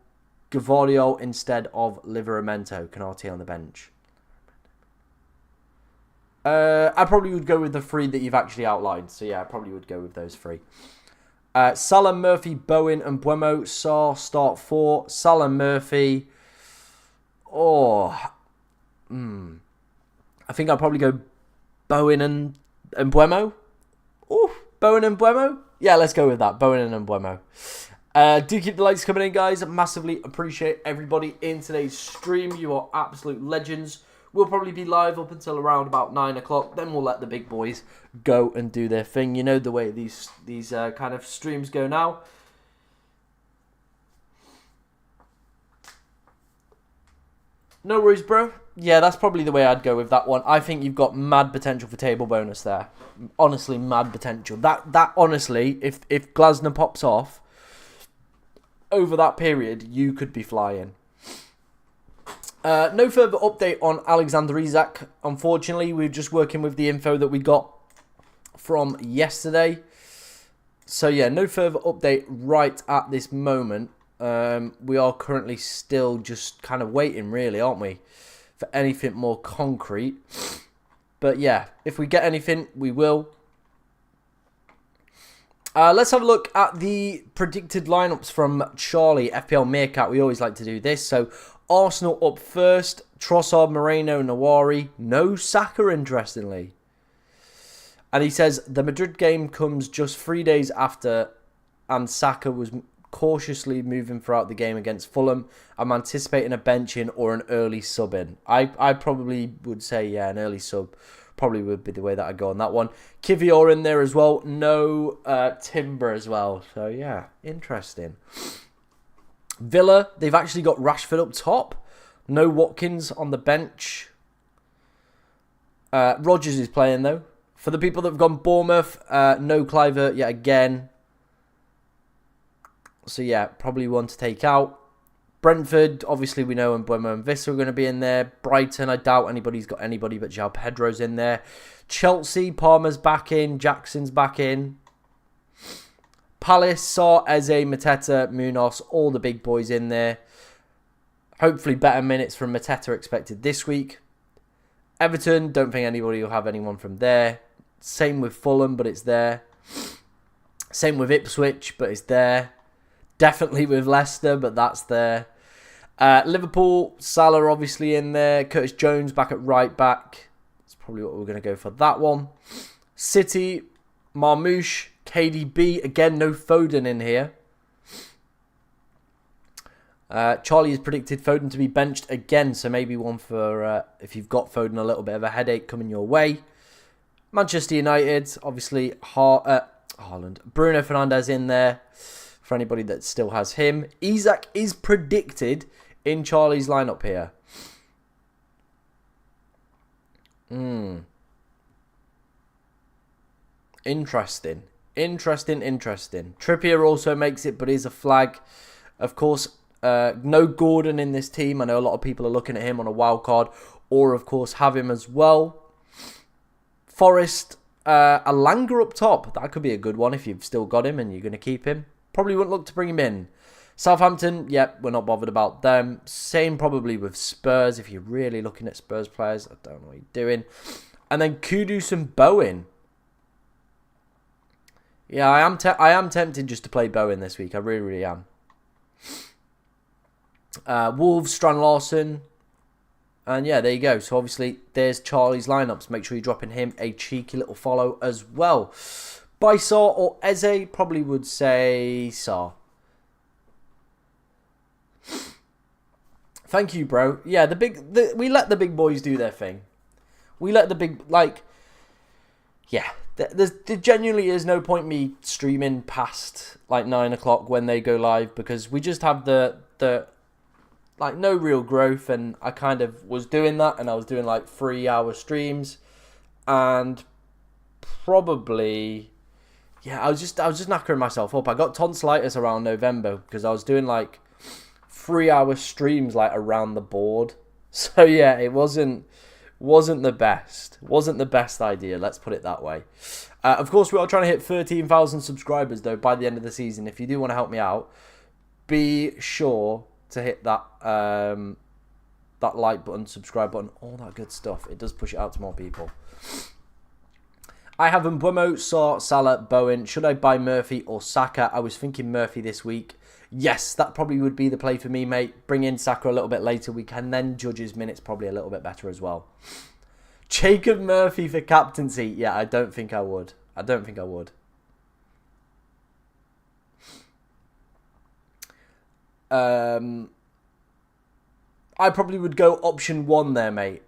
Gavario instead of Livramento. Canate on the bench. I probably would go with the 3 that you've actually outlined. So, yeah, I probably would go with those 3. Salah, Murphy, Bowen, and Buemo. Sarr, start 4. Salah, Murphy. I think I'll probably go Bowen and Buemo. Bowen and Buemo? Yeah, let's go with that. Bowen and Buemo. Do keep the likes coming in, guys. Massively appreciate everybody in today's stream. You are absolute legends. We'll probably be live up until around about 9 o'clock. Then we'll let the big boys go and do their thing. You know the way these kind of streams go now. No worries, bro. Yeah, that's probably the way I'd go with that one. I think you've got mad potential for table bonus there. Honestly, mad potential. That honestly, if Glasner pops off over that period, you could be flying. No further update on Alexander Isak. Unfortunately, we're just working with the info that we got from yesterday. So yeah, no further update right at this moment. We are currently still just kind of waiting, really, aren't we, for anything more concrete. But yeah, if we get anything, we will. Let's have a look at the predicted lineups from Charlie, FPL Meerkat. We always like to do this. So Arsenal up first. Trossard, Moreno, Nawari. No Saka, interestingly. And he says the Madrid game comes just 3 days after, and Saka was cautiously moving throughout the game against Fulham. I'm anticipating a benching or an early sub in. I probably would say, yeah, an early sub probably would be the way that I'd go on that one. Kivior in there as well. No Timber as well. So, yeah, interesting. Villa, they've actually got Rashford up top. No Watkins on the bench. Rodgers is playing, though. For the people that have gone Bournemouth, no Clivert yet again. So, yeah, probably one to take out. Brentford, obviously we know, and Buemo and Vissa are going to be in there. Brighton, I doubt anybody's got anybody, but João Pedro's in there. Chelsea, Palmer's back in. Jackson's back in. Palace, Sarr, Eze, Mateta, Munoz, all the big boys in there. Hopefully better minutes from Mateta expected this week. Everton, don't think anybody will have anyone from there. Same with Fulham, but it's there. Same with Ipswich, but it's there. Definitely with Leicester, but that's there. Liverpool, Salah obviously in there. Curtis Jones back at right back. That's probably what we're going to go for that one. City, Marmoush, KDB. Again, no Foden in here. Charlie has predicted Foden to be benched again, so maybe one for if you've got Foden, a little bit of a headache coming your way. Manchester United, obviously Haaland. Bruno Fernandes in there for anybody that still has him. Isak is predicted in Charlie's lineup here. Interesting. Trippier also makes it, but is a flag. Of course, no Gordon in this team. I know a lot of people are looking at him on a wild card, or of course have him as well. Forest, Alanga up top. That could be a good one if you've still got him and you're going to keep him. Probably wouldn't look to bring him in. Southampton, yep, we're not bothered about them. Same probably with Spurs if you're really looking at Spurs players. I don't know what you're doing. And then Kudus and Bowen. Yeah, I am tempted just to play Bowen this week. I really, really am. Wolves, Strand Larson. And yeah, there you go. So obviously, there's Charlie's lineups. Make sure you're dropping him a cheeky little follow as well. By Sar or Eze, probably would say Sar. Thank you, bro. Yeah, we let the big boys do their thing. We let the big, yeah. There genuinely is no point me streaming past 9 o'clock when they go live because we just have the no real growth, and I kind of was doing that, and I was doing 3-hour streams, and probably, yeah, I was just knackering myself up. I got tonsillitis around November because I was doing 3-hour streams around the board. So yeah, it wasn't the best. Wasn't the best idea, let's put it that way. Of course, we are trying to hit 13,000 subscribers though by the end of the season. If you do want to help me out, be sure to hit that that like button, subscribe button, all that good stuff. It does push it out to more people. I have Mbeumo, Sar, Salah, Bowen. Should I buy Murphy or Saka? I was thinking Murphy this week. Yes, that probably would be the play for me, mate. Bring in Saka a little bit later. We can then judge his minutes probably a little bit better as well. Jacob Murphy for captaincy. Yeah, I don't think I would. I don't think I would. I probably would go option 1 there, mate.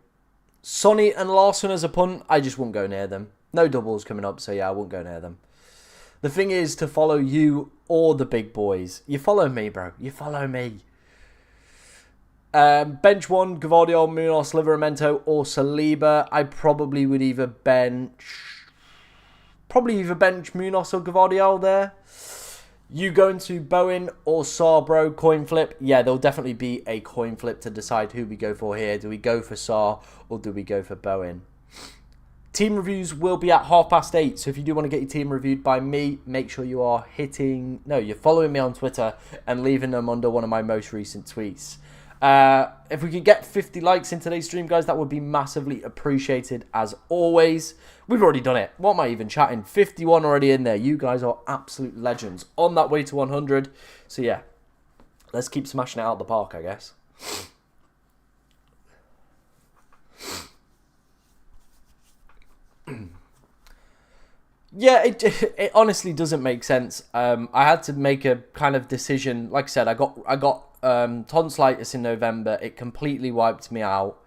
Sonny and Larson as a punt, I just wouldn't go near them. No doubles coming up, so yeah, I won't go near them. The thing is to follow you or the big boys. You follow me, bro. You follow me. Bench 1, Gavardio, Munoz, Livramento, or Saliba. I probably would either bench Munoz or Gavardio there. You going to Bowen or Sar, bro? Coin flip. Yeah, there'll definitely be a coin flip to decide who we go for here. Do we go for Sar or do we go for Bowen? Team reviews will be at 8:30. So if you do want to get your team reviewed by me, make sure you are you're following me on Twitter and leaving them under one of my most recent tweets. If we could get 50 likes in today's stream, guys, that would be massively appreciated as always. We've already done it. What am I even chatting? 51 already in there. You guys are absolute legends. On that way to 100. So yeah, let's keep smashing it out of the park, I guess. Yeah, it honestly doesn't make sense. I had to make a kind of decision. Like I said, I got tonsillitis in November. It completely wiped me out.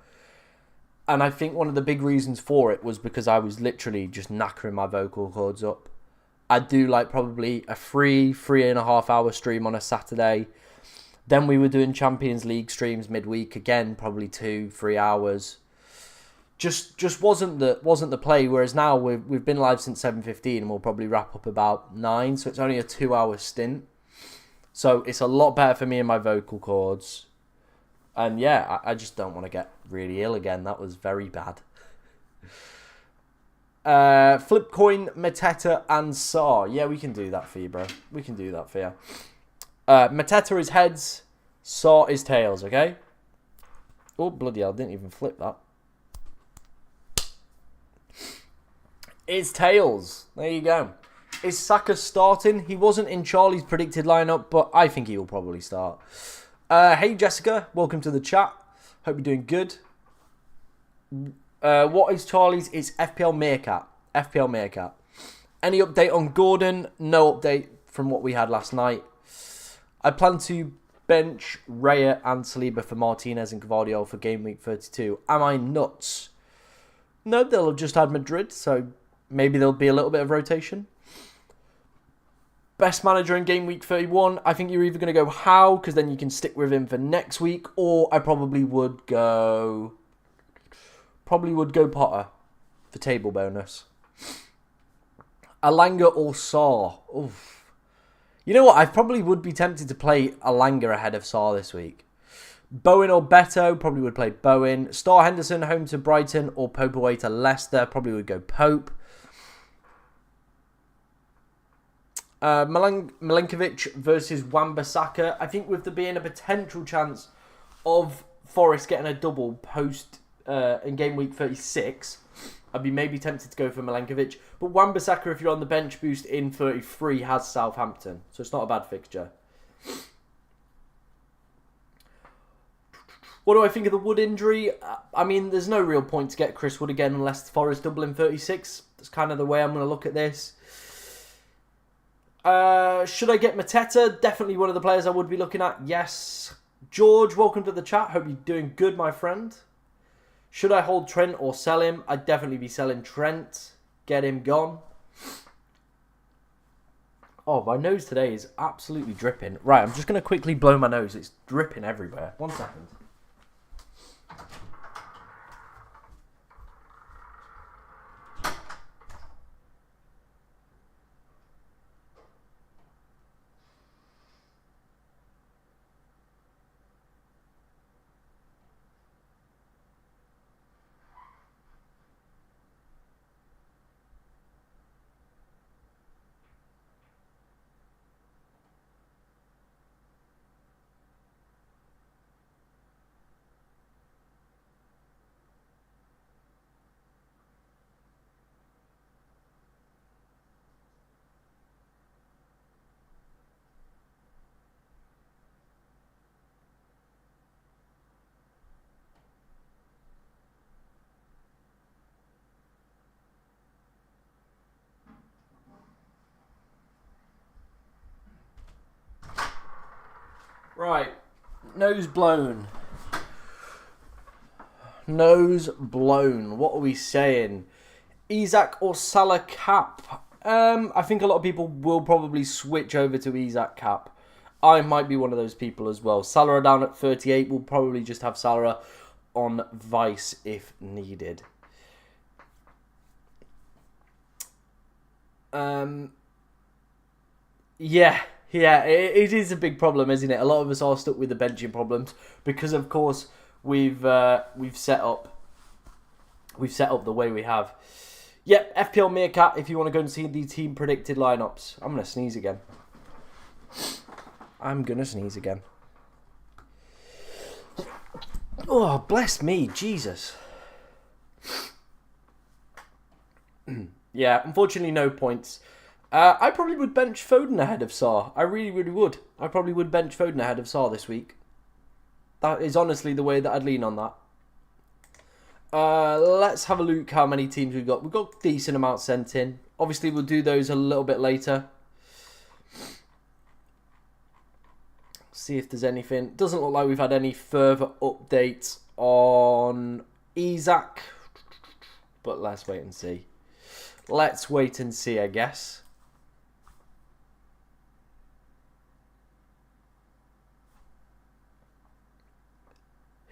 And I think one of the big reasons for it was because I was literally just knackering my vocal cords up. I'd do probably a 3.5 hour stream on a Saturday. Then we were doing Champions League streams midweek again, probably 2-3 hours. Just wasn't the play. Whereas now we've been live since 7:15 and we'll probably wrap up about 9. So it's only a 2-hour stint. So it's a lot better for me and my vocal cords. And yeah, I just don't want to get really ill again. That was very bad. Flip coin, Mateta and Sar. Yeah, we can do that for you, bro. We can do that for you. Mateta is heads. Sar is tails, okay? Oh, bloody hell. I didn't even flip that. It's tails. There you go. Is Saka starting? He wasn't in Charlie's predicted lineup, but I think he will probably start. Hey, Jessica. Welcome to the chat. Hope you're doing good. What is Charlie's? It's FPL Meerkat. FPL Meerkat. Any update on Gordon? No update from what we had last night. I plan to bench Raya and Saliba for Martinez and Gavardio for game week 32. Am I nuts? No, they'll have just had Madrid, so maybe there'll be a little bit of rotation. Best manager in game week 31. I think you're either going to go Howe, because then you can stick with him for next week, or I probably would go Potter for table bonus. Alanga or Sar. Oof. You know what? I probably would be tempted to play Alanga ahead of Sar this week. Bowen or Beto. Probably would play Bowen. Star Henderson home to Brighton or Pope away to Leicester. Probably would go Pope. Milenkovic versus Wan-Bissaka. I think with there being a potential chance of Forest getting a double post in game week 36, I'd be maybe tempted to go for Milenkovic. But Wan-Bissaka, if you're on the bench boost in 33, has Southampton. So it's not a bad fixture. What do I think of the Wood injury? I mean, there's no real point to get Chris Wood again unless Forest double in 36. That's kind of the way I'm going to look at this. Should I get Mateta? Definitely one of the players I would be looking at. Yes. George, welcome to the chat. Hope you're doing good, my friend. Should I hold Trent or sell him? I'd definitely be selling Trent. Get him gone. Oh, my nose today is absolutely dripping. Right, I'm just going to quickly blow my nose. It's dripping everywhere. 1 second. Right, nose blown. Nose blown. What are we saying? Isak or Salah cap? I think a lot of people will probably switch over to Isak cap. I might be one of those people as well. Salah down at 38. We'll probably just have Salah on Vice if needed. Yeah, it is a big problem, isn't it? A lot of us are stuck with the benching problems because, of course, we've set up the way we have. Yep, FPL Meerkat. If you want to go and see the team predicted lineups, I'm gonna sneeze again. Oh, bless me, Jesus. Yeah, unfortunately, no points. I probably would bench Foden ahead of Sarr. I really, really would. I probably would bench Foden ahead of Sarr this week. That is honestly the way that I'd lean on that. Let's have a look how many teams we've got. We've got decent amounts sent in. Obviously, we'll do those a little bit later. See if there's anything. Doesn't look like we've had any further updates on Isak. But let's wait and see. Let's wait and see, I guess.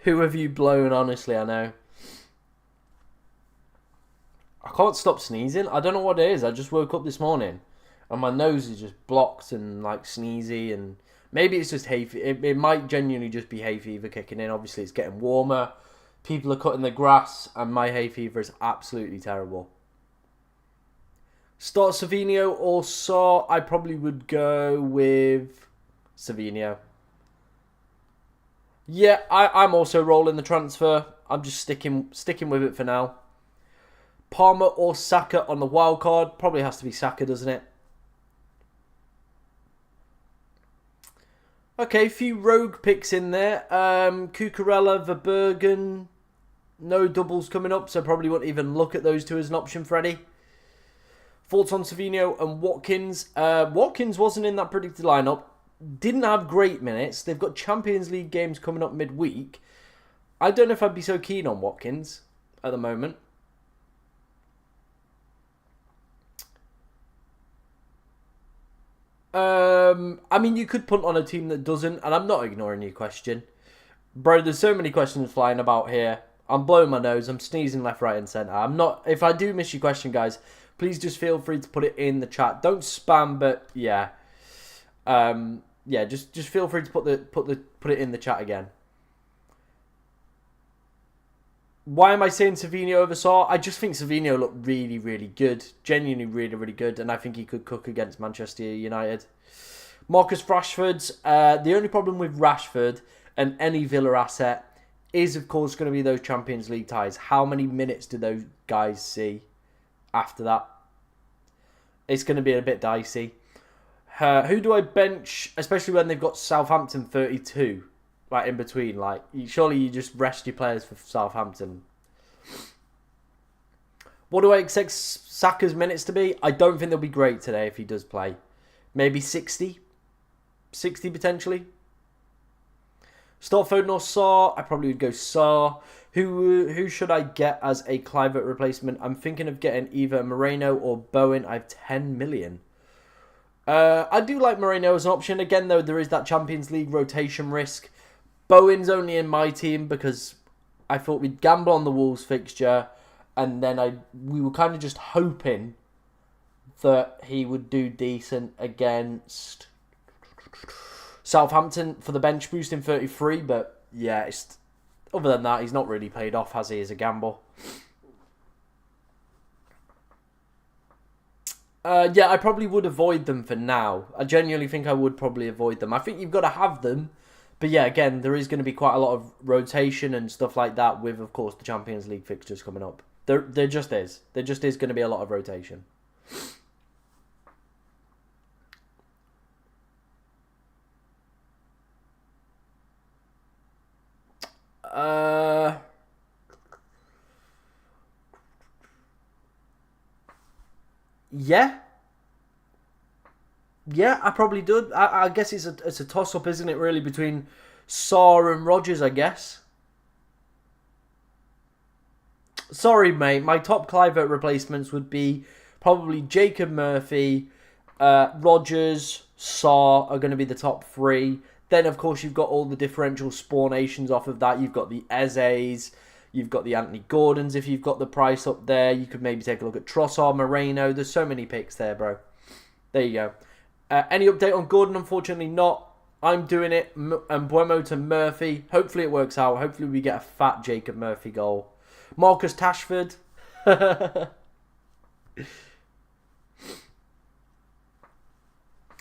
Who have you blown? Honestly, I know. I can't stop sneezing. I don't know what it is. I just woke up this morning and my nose is just blocked and like sneezy, and maybe it's just hay fever. It might genuinely just be hay fever kicking in. Obviously, it's getting warmer. People are cutting the grass and my hay fever is absolutely terrible. Start Savinho or Sarr? I probably would go with Savinho. Yeah, I'm also rolling the transfer. I'm just sticking with it for now. Palmer or Saka on the wild card? Probably has to be Saka, doesn't it? Okay, a few rogue picks in there. Cucurella, Verbergen. No doubles coming up, so probably won't even look at those two as an option, Freddie. Thoughts on Savinho and Watkins? Watkins wasn't in that predicted lineup. Didn't have great minutes. They've got Champions League games coming up midweek. I don't know if I'd be so keen on Watkins at the moment. I mean, you could punt on a team that doesn't, and I'm not ignoring your question. Bro, there's so many questions flying about here. I'm blowing my nose. I'm sneezing left, right, and centre. I'm not. If I do miss your question, guys, please just feel free to put it in the chat. Don't spam, but yeah. Yeah, just feel free to put it in the chat again. Why am I saying Savinho over Saar? I just think Savinho looked really, really good. Genuinely really, really good. And I think he could cook against Manchester United. Marcus Rashford's. The only problem with Rashford and any Villa asset is, of course, going to be those Champions League ties. How many minutes do those guys see after that? It's going to be a bit dicey. Who do I bench, especially when they've got Southampton 32, like in between? Like, surely you just rest your players for Southampton. What do I expect Saka's minutes to be? I don't think they'll be great today if he does play. Maybe 60? 60 potentially? Start Foden or Saar? I probably would go Saar. Who should I get as a Kluivert replacement? I'm thinking of getting either Moreno or Bowen. I have 10 million. I do like Moreno as an option. Again, though, there is that Champions League rotation risk. Bowen's only in my team because I thought we'd gamble on the Wolves fixture. And then we were kind of just hoping that he would do decent against Southampton for the bench boost in 33. But yeah, other than that, he's not really paid off, has he, as a gamble? Yeah, I probably would avoid them for now. I genuinely think I would probably avoid them. I think you've got to have them. But yeah, again, there is going to be quite a lot of rotation and stuff like that with, of course, the Champions League fixtures coming up. There just is. There just is going to be a lot of rotation. Yeah. Yeah, I probably do. I guess it's a toss-up, isn't it, really, between Saar and Rodgers, I guess. Sorry, mate. My top Kluivert replacements would be probably Jacob Murphy, Rodgers, Saar are going to be the top three. Then, of course, you've got all the differential spawnations off of that. You've got the Ezes, you've got the Anthony Gordons. If you've got the price up there, you could maybe take a look at Trossard, Moreno. There's so many picks there, bro. There you go. Any update on Gordon? Unfortunately not. I'm doing it. And Buemo to Murphy. Hopefully it works out. Hopefully we get a fat Jacob Murphy goal. Marcus Rashford.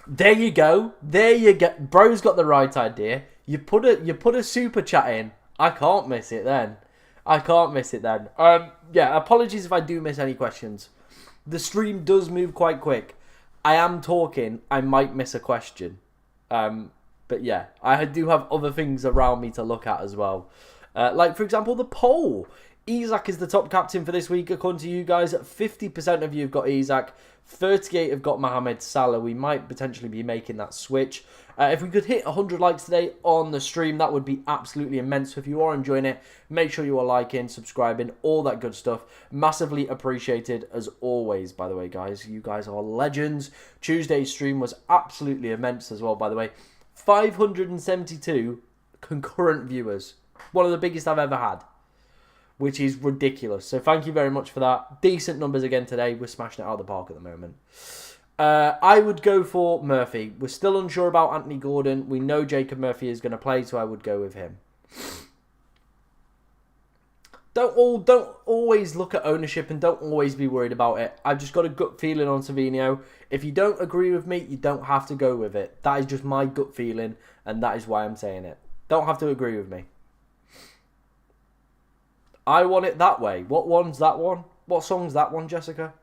There you go. There you go. Bro's got the right idea. You put a super chat in. I can't miss it then. I can't miss it then. Yeah, apologies if I do miss any questions. The stream does move quite quick. I am talking. I might miss a question. But yeah, I do have other things around me to look at as well. Like, for example, the poll. Isak is the top captain for this week, according to you guys. 50% of you have got Isak. 38 have got Mohamed Salah. We might potentially be making that switch. If we could hit 100 likes today on the stream, that would be absolutely immense. So if you are enjoying it, make sure you are liking, subscribing, all that good stuff. Massively appreciated as always, by the way, guys. You guys are legends. Tuesday's stream was absolutely immense as well, by the way. 572 concurrent viewers. One of the biggest I've ever had, which is ridiculous. So thank you very much for that. Decent numbers again today. We're smashing it out of the park at the moment. I would go for Murphy. We're still unsure about Anthony Gordon. We know Jacob Murphy is going to play, so I would go with him. Don't always look at ownership and don't always be worried about it. I've just got a gut feeling on Savinho. If you don't agree with me, you don't have to go with it. That is just my gut feeling, and that is why I'm saying it. Don't have to agree with me. I want it that way. What one's that one? What song's that one, Jessica?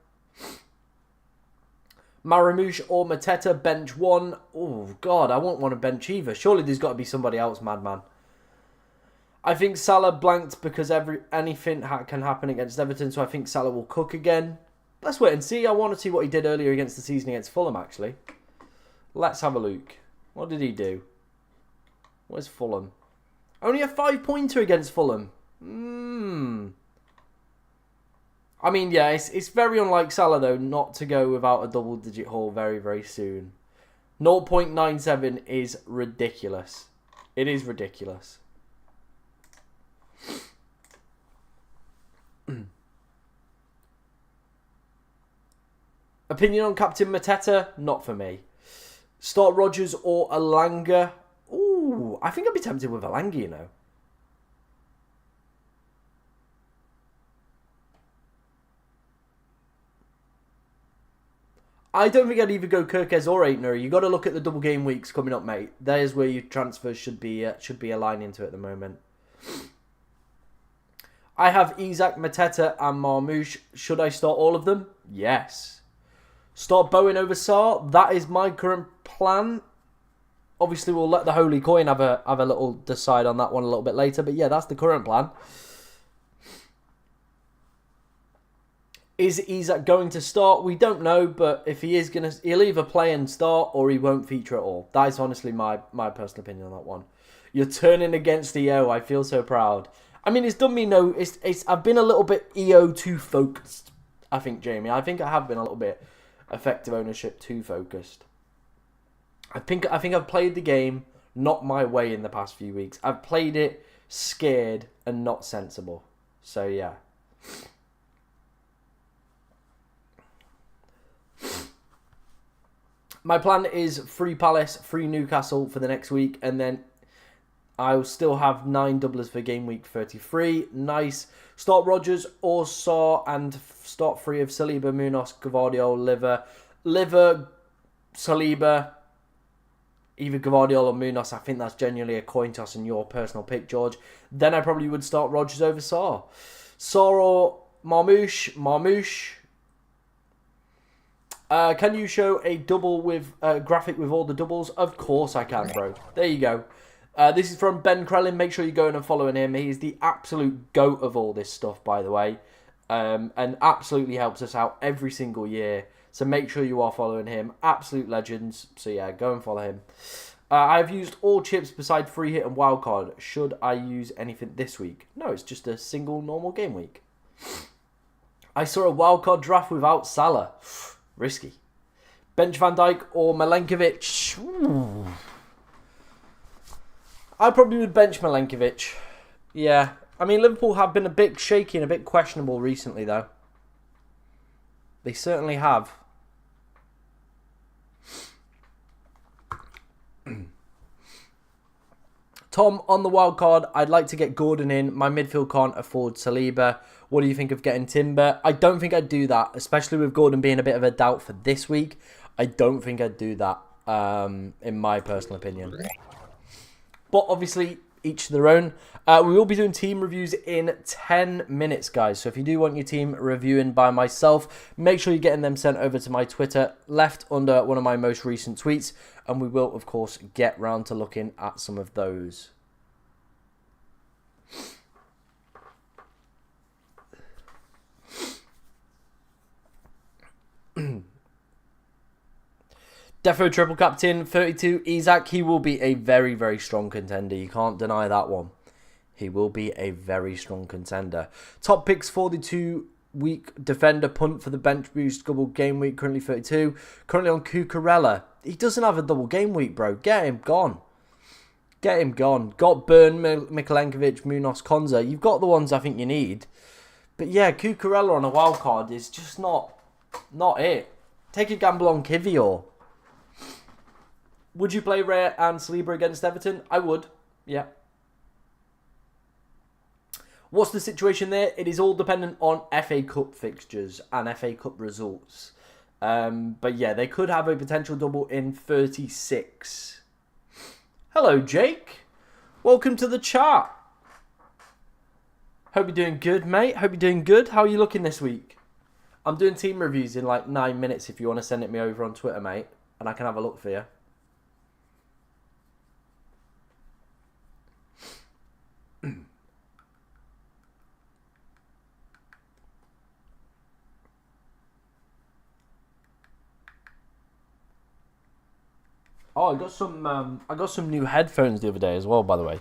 Marmouche or Mateta, bench one. Oh, God, I won't want to bench either. Surely there's got to be somebody else, madman. I think Salah blanked because anything can happen against Everton, so I think Salah will cook again. Let's wait and see. I want to see what he did earlier against the season against Fulham, actually. Let's have a look. What did he do? Where's Fulham? Only a 5-pointer against Fulham. I mean, yeah, it's very unlike Salah, though, not to go without a double-digit haul very, very soon. 0.97 is ridiculous. It is ridiculous. Opinion on Captain Mateta? Not for me. Start Rodgers or Alanga? Ooh, I think I'd be tempted with Alanga, you know. I don't think I'd either go Kirkes or Aitner. You got to look at the double game weeks coming up, mate. There's where your transfers should be aligning to at the moment. I have Isak, Mateta, and Marmoush. Should I start all of them? Yes. Start Bowen over Sarr. That is my current plan. Obviously, we'll let the Holy Coin have a little decide on that one a little bit later. But yeah, that's the current plan. Is Isak going to start? We don't know, but if he is going to, he'll either play and start or he won't feature at all. That is honestly my personal opinion on that one. You're turning against EO. I feel so proud. I mean, it's done me no. I've been a little bit EO too focused. I think, Jamie. I think I have been a little bit effective ownership too focused. I think I've played the game not my way in the past few weeks. I've played it scared and not sensible. So yeah. My plan is 3 Palace, 3 Newcastle for the next week, and then I'll still have 9 doublers for game week 33. Nice. Start Rodgers or Sarr and start 3 of Saliba, Munoz, Gvardiol, Liver, Saliba, either Gvardiol or Munoz. I think that's genuinely a coin toss in your personal pick, George. Then I probably would start Rodgers over Sarr. Sarr or Marmoush. Can you show a double with graphic with all the doubles? Of course I can, bro. There you go. This is from Ben Crellin. Make sure you're going and following him. He's the absolute goat of all this stuff, by the way. And absolutely helps us out every single year. So make sure you are following him. Absolute legends. So yeah, go and follow him. I've used all chips beside free hit and wildcard. Should I use anything this week? No, it's just a single normal game week. I saw a wildcard draft without Salah. Risky. Bench Van Dijk or Milenkovic. Ooh. I probably would bench Milenkovic. Yeah. I mean, Liverpool have been a bit shaky and a bit questionable recently, though. They certainly have. Tom, on the wild card, I'd like to get Gordon in. My midfield can't afford Saliba. What do you think of getting Timber? I don't think I'd do that, especially with Gordon being a bit of a doubt for this week. I don't think I'd do that, in my personal opinion. But obviously, each to their own. We will be doing team reviews in 10 minutes, guys. So if you do want your team reviewing by myself, make sure you're getting them sent over to my Twitter, left under one of my most recent tweets. And we will, of course, get round to looking at some of those. Defo triple captain, 32, Isak. He will be a very, very strong contender. You can't deny that one. He will be a very strong contender. Top picks, 42-week defender, punt for the bench boost, double game week, currently 32. Currently on Cucurella. He doesn't have a double game week, bro. Get him gone. Get him gone. Got Burn, Mikolenkovic, Munoz, Konza. You've got the ones I think you need. But yeah, Cucurella on a wild card is just not it. Take a gamble on Kivior. Would you play Raya and Saliba against Everton? I would. Yeah. What's the situation there? It is all dependent on FA Cup fixtures and FA Cup results. But yeah, they could have a potential double in 36. Hello, Jake. Welcome to the chat. Hope you're doing good, mate. Hope you're doing good. How are you looking this week? I'm doing team reviews in like 9 minutes if you want to send it me over on Twitter, mate. And I can have a look for you. Oh, I got some new headphones the other day as well, by the way.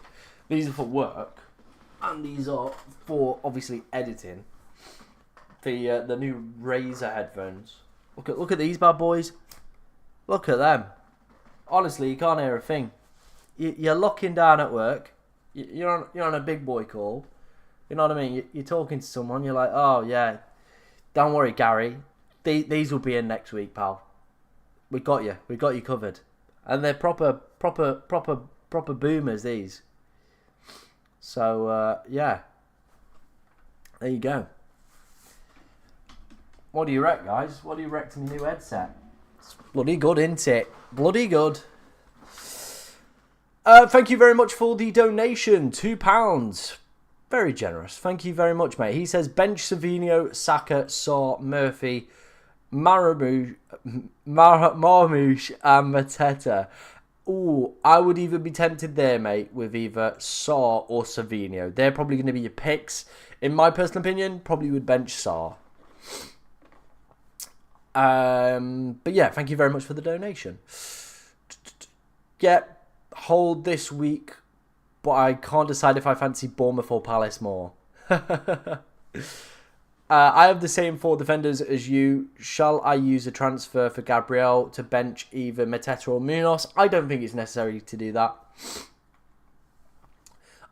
These are for work, and these are for obviously editing. The new Razer headphones. Look at these bad boys. Look at them. Honestly, you can't hear a thing. You're locking down at work. You're on a big boy call. You know what I mean? You're talking to someone. You're like, oh yeah, don't worry, Gary. These will be in next week, pal. We got you. We got you covered. And they're proper boomers, these. So, yeah. There you go. What do you rec, guys? What do you rec to my new headset? It's bloody good, isn't it? Bloody good. Thank you very much for the donation. £2. Very generous. Thank you very much, mate. He says bench Savinho, Saka, Saw, Murphy, Marmoush, and Mateta. Ooh, I would even be tempted there, mate, with either Saw or Savinho. They're probably going to be your picks. In my personal opinion, probably would bench Saw. But yeah, thank you very much for the donation. Yeah, hold this week, but I can't decide if I fancy Bournemouth or Palace more. I have the same 4 defenders as you. Shall I use a transfer for Gabriel to bench either Mateta or Munoz? I don't think it's necessary to do that.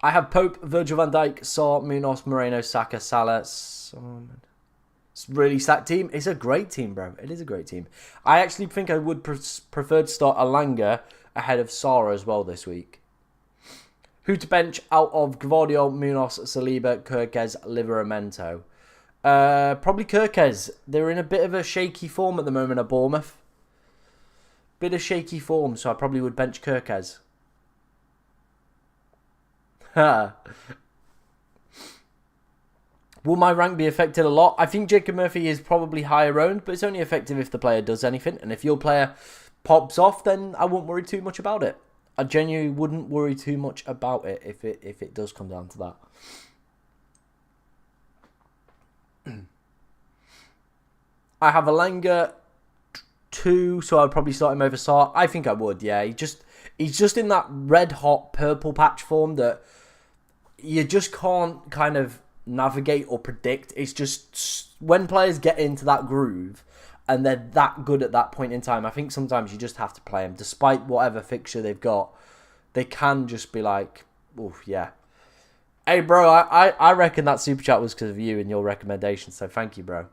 I have Pope, Virgil van Dijk, Saw, Munoz, Moreno, Saka, Salah. It's a really stacked team. It's a great team, bro. It is a great team. I actually think I would prefer to start Alanga ahead of Sara as well this week. Who to bench out of Gvardiol, Munoz, Saliba, Kirkez, Livramento? Probably Kirkez. They're in a bit of a shaky form at the moment at Bournemouth. Bit of shaky form, so I probably would bench Kirkez. Will my rank be affected a lot? I think Jacob Murphy is probably higher owned, but it's only effective if the player does anything. And if your player pops off, then I won't worry too much about it. I genuinely wouldn't worry too much about it if it does come down to that. I have Alanga 2, so I'd probably start him over Sarr. I think I would, yeah. He's just in that red hot purple patch form that you just can't kind of navigate or predict. It's just when players get into that groove and they're that good at that point in time, I think sometimes you just have to play them. Despite whatever fixture they've got, they can just be like, oh, yeah. Hey, bro, I reckon that super chat was because of you and your recommendation, so thank you, bro.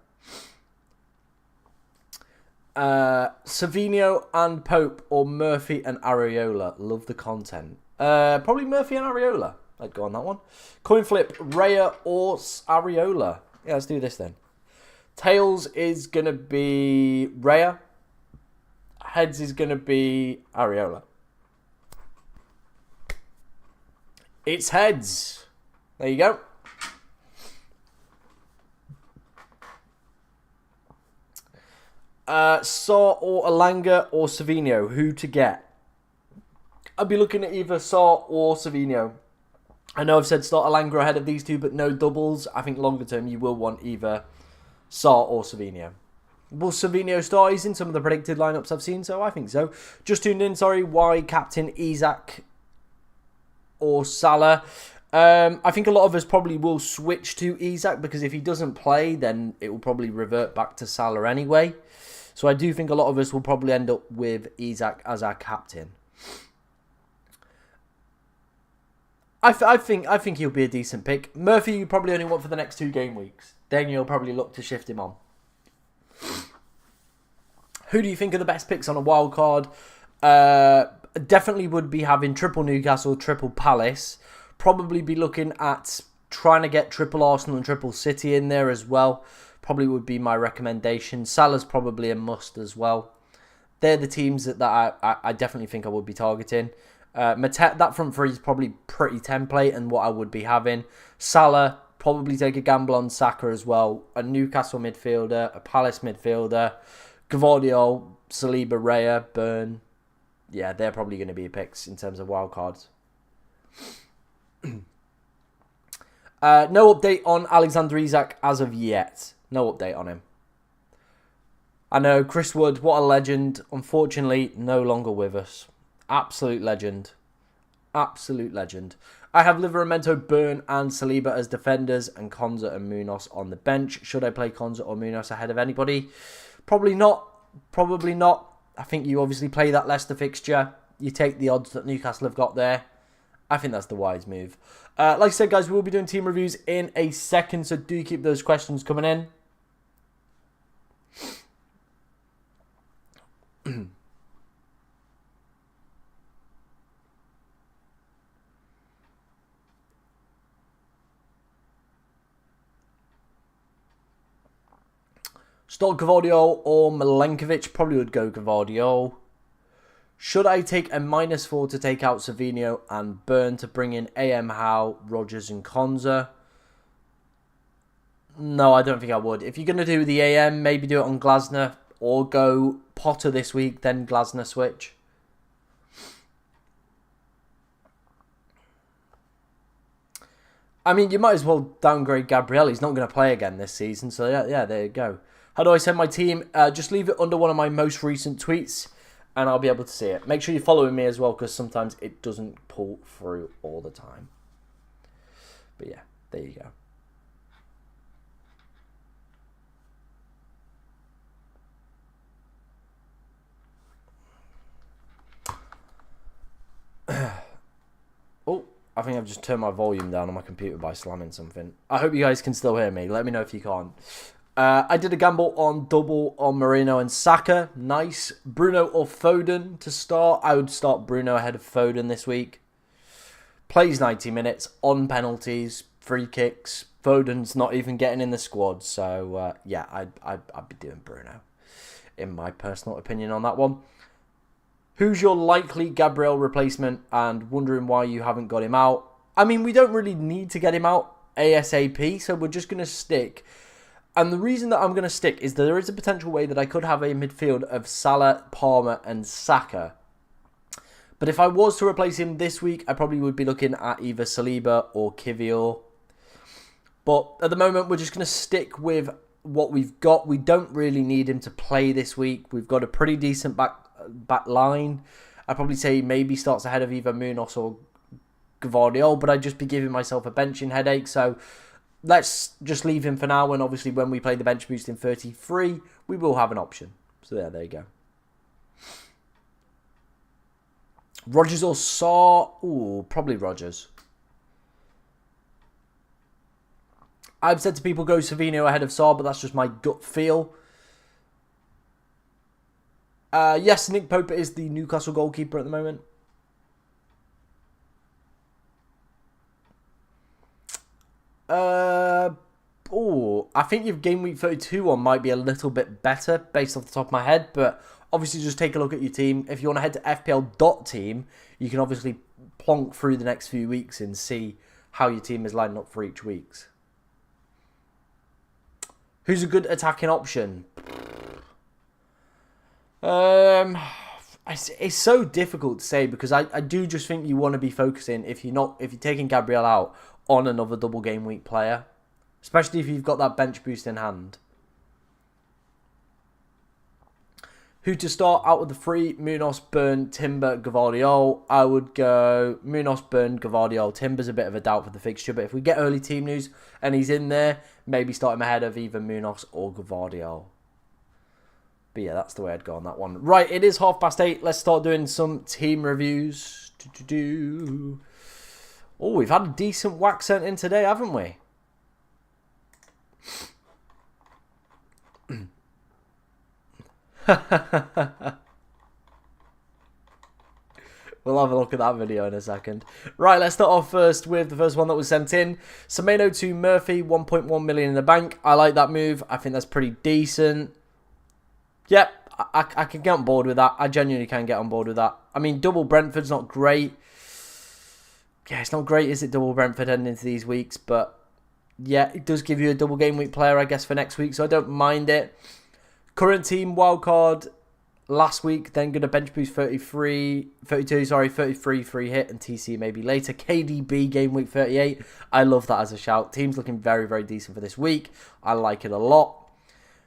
Savinho and Pope or Murphy and Areola. Love the content. Probably Murphy and Areola. I'd go on that one. Coin flip, Raya or Areola. Yeah, let's do this then. Tails is going to be Raya. Heads is going to be Areola. It's heads. There you go. Saw or Alanga or Savinho. Who to get? I'd be looking at either Saw or Savinho. I know I've said start Alanga ahead of these two, but no doubles. I think longer term you will want either Saw or Savinho. Will Savinho start? He's in some of the predicted lineups I've seen, so I think so. Just tuned in, sorry. Why captain Isak or Salah? I think a lot of us probably will switch to Isak because if he doesn't play, then it will probably revert back to Salah anyway. So I do think a lot of us will probably end up with Isak as our captain. I think he'll be a decent pick. Murphy you probably only want for the next 2 game weeks. Then you'll probably look to shift him on. Who do you think are the best picks on a wild card? Definitely would be having triple Newcastle, triple Palace. Probably be looking at trying to get triple Arsenal and triple City in there as well. Probably would be my recommendation. Salah's probably a must as well. They're the teams that I definitely think I would be targeting. That front three is probably pretty template and what I would be having. Salah, probably take a gamble on Saka as well. A Newcastle midfielder, a Palace midfielder. Gvardiol, Saliba, Raya, Burn. Yeah, they're probably going to be picks in terms of wild cards. No update on Alexander Isak as of yet. No update on him. I know, Chris Wood, what a legend. Unfortunately, no longer with us. Absolute legend. Absolute legend. I have Livramento, Burn and Saliba as defenders and Konza and Munoz on the bench. Should I play Konza or Munoz ahead of anybody? Probably not. Probably not. I think you obviously play that Leicester fixture. You take the odds that Newcastle have got there. I think that's the wise move. Like I said, guys, we will be doing team reviews in a second, so do keep those questions coming in. Start Gvardiol or Milenkovic. Probably would go Gvardiol. Should I take a -4 to take out Savinho and Burn to bring in AM Howe, Rodgers and Konza? No, I don't think I would. If you're going to do the AM, maybe do it on Glasner or go Potter this week, then Glasner switch. I mean, you might as well downgrade Gabriel. He's not going to play again this season. So, yeah, there you go. How do I send my team? Just leave it under one of my most recent tweets, and I'll be able to see it. Make sure you're following me as well, because sometimes it doesn't pull through all the time. But, yeah, there you go. Oh. I think I've just turned my volume down on my computer by slamming something. I hope you guys can still hear me. Let me know if you can't. I did a gamble on double on Moreno and Saka. Nice. Bruno or Foden to start. I would start Bruno ahead of Foden this week. Plays 90 minutes on penalties, free kicks. Foden's not even getting in the squad. So, yeah, I'd be doing Bruno, in my personal opinion on that one. Who's your likely Gabriel replacement and wondering why you haven't got him out? I mean, we don't really need to get him out ASAP, so we're just going to stick. And the reason that I'm going to stick is that there is a potential way that I could have a midfield of Salah, Palmer and Saka. But if I was to replace him this week, I probably would be looking at either Saliba or Kivior. But at the moment, we're just going to stick with what we've got. We don't really need him to play this week. We've got a pretty decent back line. I'd probably say maybe starts ahead of either Munoz or Gvardiol, but I'd just be giving myself a benching headache. So let's just leave him for now. And obviously, when we play the bench boost in 33, we will have an option. So there you go. Rodgers or Saw? Ooh, probably Rodgers. I've said to people go Savinho ahead of Saw, but that's just my gut feel. Yes, Nick Pope is the Newcastle goalkeeper at the moment. I think your Game Week 32 one might be a little bit better based off the top of my head, but obviously just take a look at your team. If you want to head to FPL.team, you can obviously plonk through the next few weeks and see how your team is lining up for each week's. Who's a good attacking option? It's so difficult to say because I do just think you want to be focusing if you're taking Gabriel out on another double game week player, especially if you've got that bench boost in hand. Who to start out with the three? Munoz, Burn, Timber, Gvardiol. I would go Munoz, Burn, Gvardiol. Timber's a bit of a doubt for the fixture, but if we get early team news and he's in there, maybe start him ahead of either Munoz or Gvardiol. But yeah, that's the way I'd go on that one. Right, it is 8:30. Let's start doing some team reviews. Oh, we've had a decent whack sent in today, haven't we? We'll have a look at that video in a second. Right, let's start off first with the first one that was sent in. Semenyo to Murphy, 1.1 million in the bank. I like that move. I think that's pretty decent. Yep, I can get on board with that. I genuinely can get on board with that. I mean, double Brentford's not great. Yeah, it's not great, is it, double Brentford heading into these weeks? But yeah, it does give you a double game week player, I guess, for next week. So I don't mind it. Current team, wildcard last week. Then going to bench boost 33 free hit and TC maybe later. KDB game week 38. I love that as a shout. Team's looking very, very decent for this week. I like it a lot.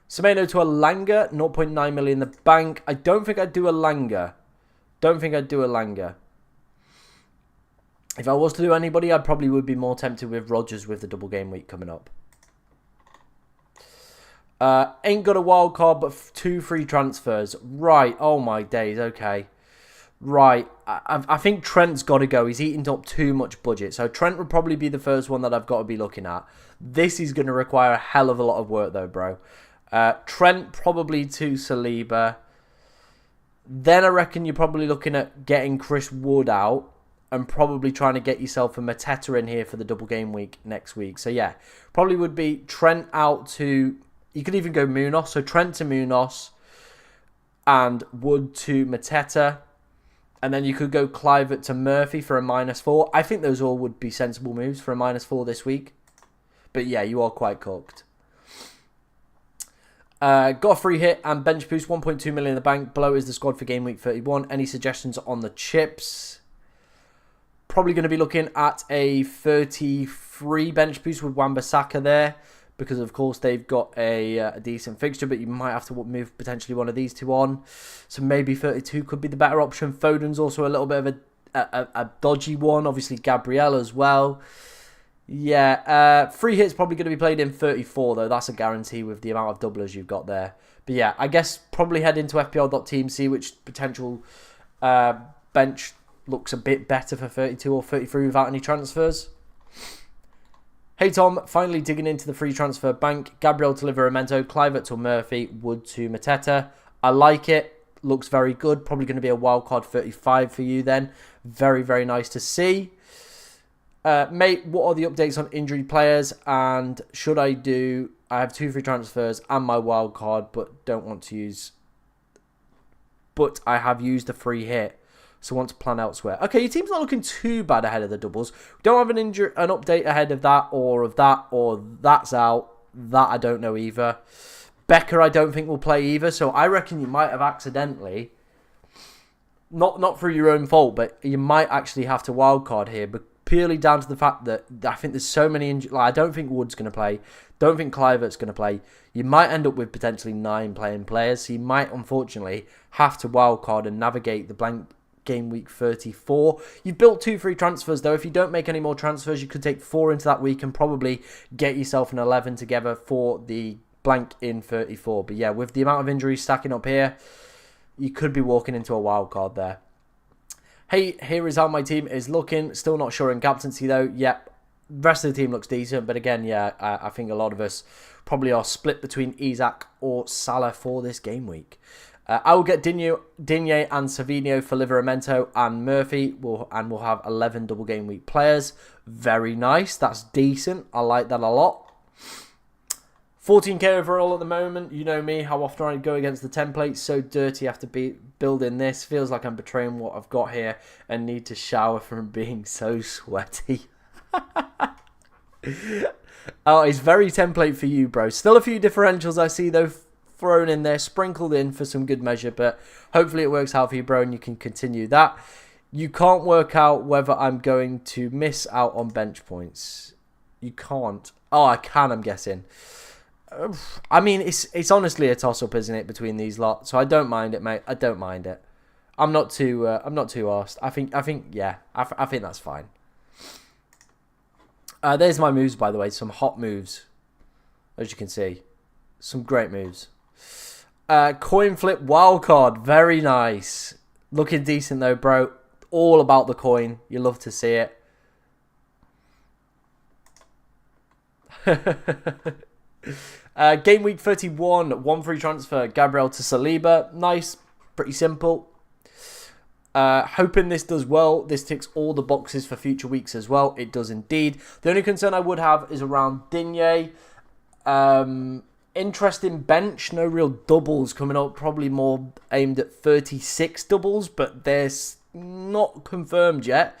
Semenyo to Elanga, 0.9 million in the bank. I don't think I'd do Elanga. If I was to do anybody, I probably would be more tempted with Rodgers with the double game week coming up. Ain't got a wild card, but 2 free transfers. Right, oh my days, okay. Right, I think Trent's got to go. He's eating up too much budget. So Trent would probably be the first one that I've got to be looking at. This is going to require a hell of a lot of work though, bro. Trent probably to Saliba. Then I reckon you're probably looking at getting Chris Wood out and probably trying to get yourself a Mateta in here for the double game week next week. So yeah, probably would be Trent out to You could even go Munoz. So Trent to Munoz and Wood to Mateta. And then you could go Kluivert to Murphy for a -4. I think those all would be sensible moves for a -4 this week. But yeah, you are quite cooked. Got a free hit and bench boost, 1.2 million in the bank. Below is the squad for game week 31. Any suggestions on the chips? Probably going to be looking at a 33 bench boost with Wan-Bissaka there. Because, of course, they've got a decent fixture. But you might have to move potentially one of these two on. So maybe 32 could be the better option. Foden's also a little bit of a dodgy one. Obviously, Gabriel as well. Yeah, free hit's probably going to be played in 34, though. That's a guarantee with the amount of doublers you've got there. But yeah, I guess probably head into FPL.team, see which potential bench looks a bit better for 32 or 33 without any transfers. Hey Tom, finally digging into the free transfer bank. Gabriel to Livramento, Kluivert to Murphy, Wood to Mateta. I like it. Looks very good. Probably going to be a wildcard 35 for you then. Very, very nice to see. Mate, what are the updates on injured players? And should I do... I have 2 free transfers and my wild card, but don't want to use... But I have used a free hit, so want to plan elsewhere. Okay, your team's not looking too bad ahead of the doubles. We don't have an update ahead of that, or that's out. That I don't know either. Becker I don't think will play either, so I reckon you might have accidentally... Not through your own fault, but you might actually have to wildcard here, but purely down to the fact that I think there's so many injuries. Like, I don't think Wood's going to play. Don't think Kluivert's going to play. You might end up with potentially 9 playing players. So you might, unfortunately, have to wildcard and navigate the blank game week 34. You've built 2 free transfers, though. If you don't make any more transfers, you could take 4 into that week and probably get yourself an 11 together for the blank in 34. But yeah, with the amount of injuries stacking up here, you could be walking into a wildcard there. Hey, here is how my team is looking. Still not sure in captaincy, though. Yep, the rest of the team looks decent. But again, yeah, I think a lot of us probably are split between Isak or Salah for this game week. I will get Digne and Savinho for Livramento and Murphy. We'll have 11 double game week players. Very nice. That's decent. I like that a lot. 14k overall at the moment. You know me, how often I go against the template. So dirty after building this. Feels like I'm betraying what I've got here and need to shower from being so sweaty. Oh, it's very template for you, bro. Still a few differentials I see, though, thrown in there, sprinkled in for some good measure. But hopefully it works out for you, bro, and you can continue that. You can't work out whether I'm going to miss out on bench points. You can't. Oh, I can, I'm guessing. I mean, it's honestly a toss-up, isn't it, between these lot? So I don't mind it, mate. I don't mind it. I'm not too arsed. I think that's fine. There's my moves, by the way. Some hot moves, as you can see. Some great moves. Coin flip wildcard. Very nice. Looking decent, though, bro. All about the coin. You love to see it. Game week 31, 1 free transfer, Gabriel to Saliba. Nice, pretty simple. Hoping this does well. This ticks all the boxes for future weeks as well. It does indeed. The only concern I would have is around Digne. Interesting bench, no real doubles coming up. Probably more aimed at 36 doubles, but they're not confirmed yet.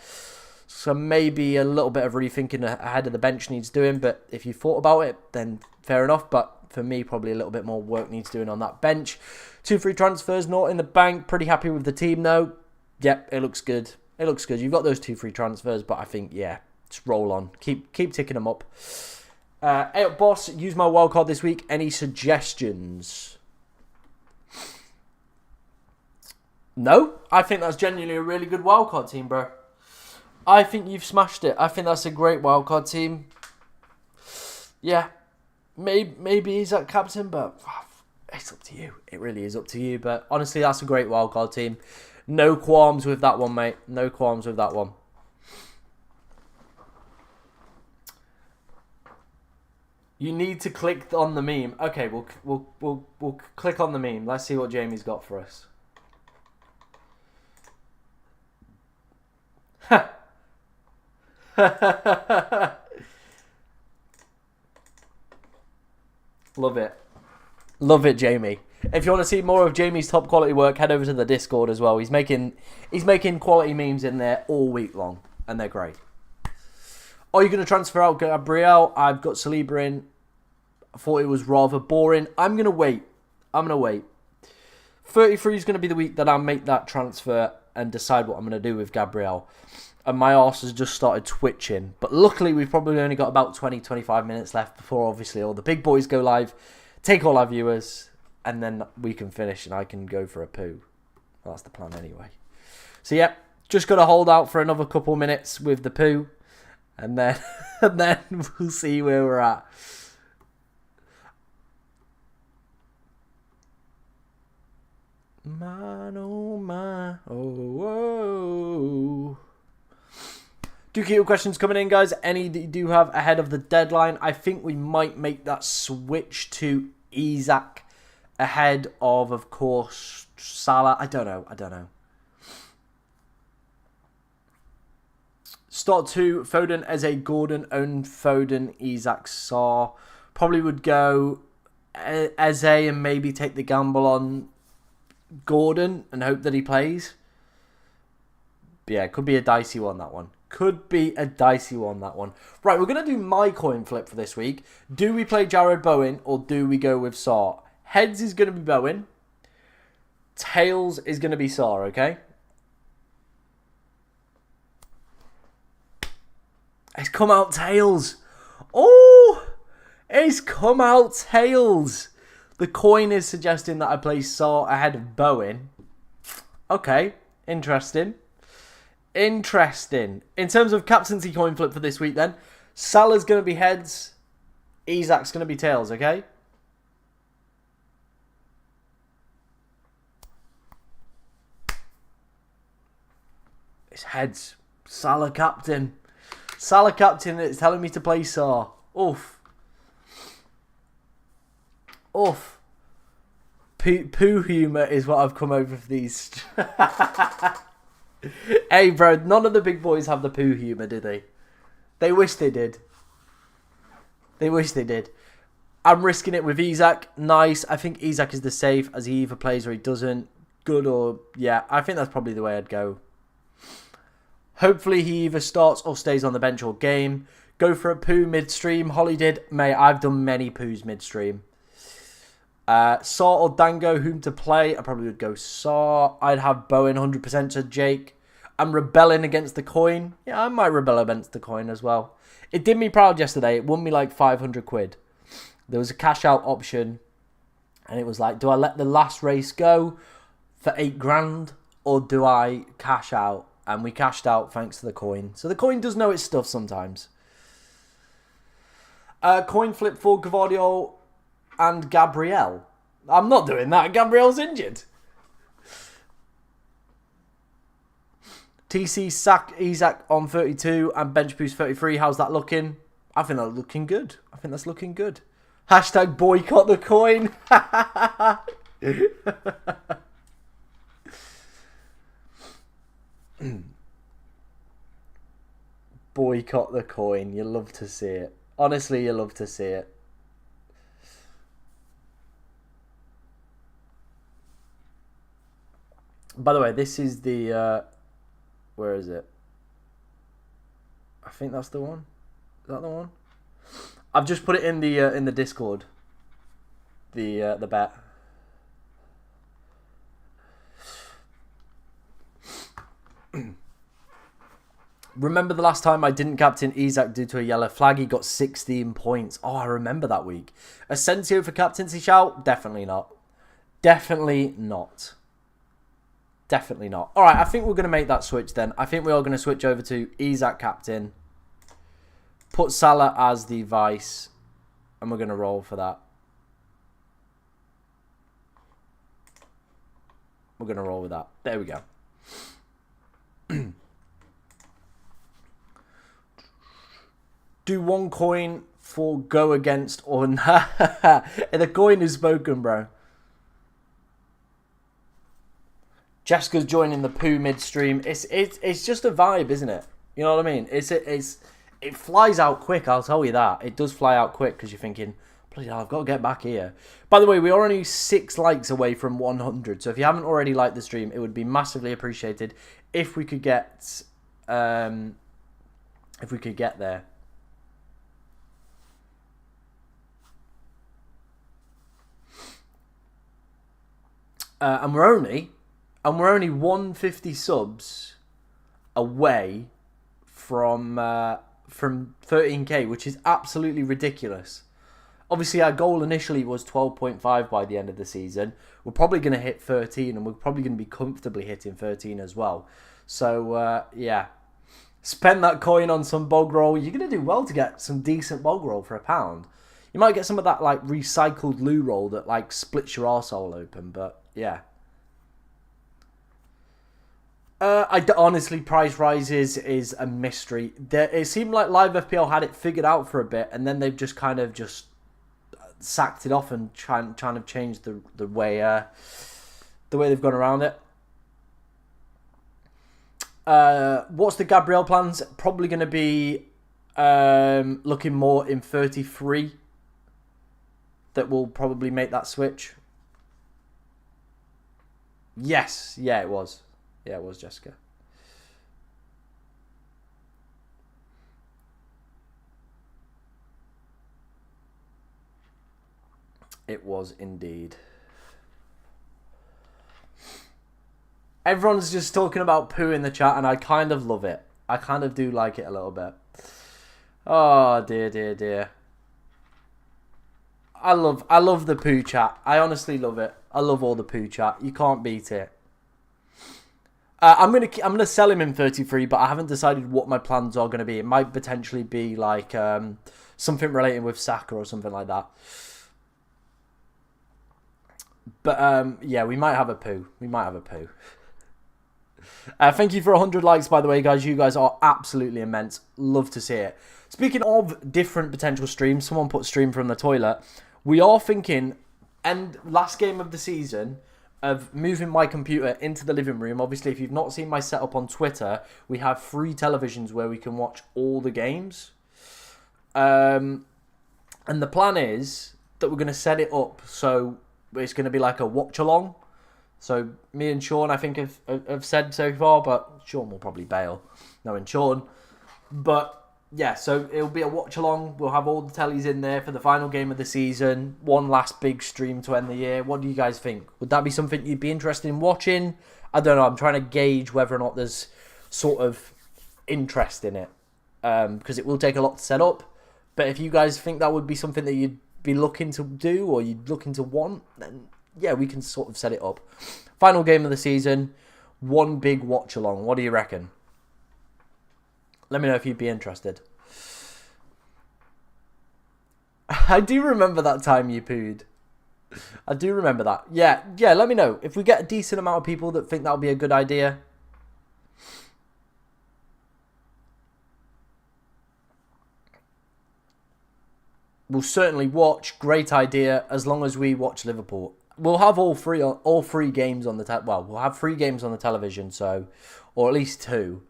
So maybe a little bit of rethinking ahead of the bench needs doing. But if you thought about it, then fair enough. But for me, probably a little bit more work needs doing on that bench. 2 free transfers, not in the bank. Pretty happy with the team, though. Yep, it looks good. It looks good. You've got those 2 free transfers, but I think, yeah, just roll on. Keep ticking them up. Hey up, boss. Use my wildcard this week. Any suggestions? No? I think that's genuinely a really good wildcard team, bro. I think you've smashed it. I think that's a great wildcard team. Yeah. Maybe he's that captain, but it's up to you. It really is up to you. But honestly, that's a great wildcard team. No qualms with that one, mate. No qualms with that one. You need to click on the meme. Okay, we'll click on the meme. Let's see what Jamie's got for us. Love it. Love it, Jamie. If you want to see more of Jamie's top quality work, head over to the Discord as well. He's making quality memes in there all week long, and they're great. Are you going to transfer out Gabriel? I've got Saliba in. I thought it was rather boring. I'm going to wait. 33 is going to be the week that I make that transfer and decide what I'm going to do with Gabriel. And my arse has just started twitching. But luckily, we've probably only got about 20-25 minutes left before, obviously, all the big boys go live, take all our viewers, and then we can finish and I can go for a poo. Well, that's the plan anyway. So, yeah, just got to hold out for another couple minutes with the poo. And then, we'll see where we're at. Man, oh my, oh, oh. Do keep your questions coming in, guys. Any that you do have ahead of the deadline. I think we might make that switch to Isak ahead of course, Salah. I don't know. Start 2, Foden, Eze, Gordon, own Foden, Isak, Sarr. Probably would go Eze and maybe take the gamble on Gordon and hope that he plays. But yeah, it could be a dicey one, that one. Right, we're going to do my coin flip for this week. Do we play Jared Bowen or do we go with Sarr? Heads is going to be Bowen. Tails is going to be Sarr, okay? It's come out tails. Oh, it's come out tails. The coin is suggesting that I play Sarr ahead of Bowen. Okay, interesting. In terms of captaincy coin flip for this week then, Salah's going to be heads, Isak's going to be tails, okay? It's heads. Salah captain. It's telling me to play Sarr. Oof. Poo humour is what I've come over for these. Hey, bro, none of the big boys have the poo humour, do they? They wish they did. I'm risking it with Isak. Nice. I think Isak is the safe, as he either plays or he doesn't. Good or... yeah, I think that's probably the way I'd go. Hopefully he either starts or stays on the bench all game. Go for a poo midstream. Holly did. Mate, I've done many poos midstream. Sarr or Dango, whom to play? I probably would go Sarr. I'd have Bowen 100% to Jake. I'm rebelling against the coin. Yeah, I might rebel against the coin as well. It did me proud yesterday. It won me like 500 quid. There was a cash out option. And it was like, do I let the last race go for 8 grand? Or do I cash out? And we cashed out thanks to the coin. So the coin does know its stuff sometimes. Coin flip for Gavardio and Gabriel. I'm not doing that. Gabriel's injured. TC, Sack, Isak on 32 and bench boost 33. How's that looking? I think that's looking good. Hashtag boycott the coin. Boycott the coin. You love to see it. Honestly, you love to see it. By the way, this is the... where is it? I think that's the one. Is that the one? I've just put it in the Discord. The bet. Remember the last time I didn't captain Isak due to a yellow flag? He got 16 points. Oh, I remember that week. Asensio for captaincy shout? Definitely not. Definitely not. All right, I think we're going to make that switch then. I think we are going to switch over to Isak captain. Put Salah as the vice. And we're going to roll for that. We're going to roll with that. There we go. Do one coin for go against or nah. The coin is spoken, bro. Jessica's joining the poo midstream. It's just a vibe, isn't it? You know what I mean? It flies out quick, I'll tell you that. It does fly out quick because you're thinking, Bloody hell, I've got to get back here. By the way, we are only 6 likes away from 100. So if you haven't already liked the stream, it would be massively appreciated if we could get there. And we're only 150 subs away from 13k, which is absolutely ridiculous. Obviously, our goal initially was 12.5 by the end of the season. We're probably going to hit 13, and we're probably going to be comfortably hitting 13 as well. So, yeah. Spend that coin on some bog roll. You're going to do well to get some decent bog roll for £1. You might get some of that, like, recycled loo roll that, like, splits your arsehole open, but, yeah. Honestly, price rises is a mystery. It seemed like Live FPL had it figured out for a bit, and then they've just kind of just sacked it off and trying to change the way they've gone around it. What's the Gabriel plans? Probably going to be looking more in 33. That will probably make that switch. Yes, yeah, it was. Yeah, it was Jessica. It was indeed. Everyone's just talking about poo in the chat, and I kind of love it. I kind of do like it a little bit. Oh, dear, dear, dear. I love the poo chat. I honestly love it. I love all the poo chat. You can't beat it. I'm gonna sell him in 33, but I haven't decided what my plans are gonna be. It might potentially be like something related with Saka or something like that. But yeah, we might have a poo. We might have a poo. Thank you for 100 likes, by the way, guys. You guys are absolutely immense. Love to see it. Speaking of different potential streams, someone put stream from the toilet. We are thinking, and last game of the season, of moving my computer into the living room. Obviously, if you've not seen my setup on Twitter, we have 3 televisions where we can watch all the games. And the plan is that we're going to set it up so it's going to be like a watch-along. So me and Sean, I think, have said so far, but Sean will probably bail, knowing Sean. But yeah, so it'll be a watch-along. We'll have all the tellies in there for the final game of the season. One last big stream to end the year. What do you guys think? Would that be something you'd be interested in watching? I don't know. I'm trying to gauge whether or not there's sort of interest in it. Because it will take a lot to set up. But if you guys think that would be something that you'd be looking to do or you'd looking to want, then yeah, we can sort of set it up. Final game of the season. One big watch-along. What do you reckon? Let me know if you'd be interested. I do remember that time you pooed. I do remember that. Yeah, let me know. If we get a decent amount of people that think that would be a good idea. We'll certainly watch. Great idea. As long as we watch Liverpool. We'll have all three games on the... Well, we'll have 3 games on the television, so... Or at least 2.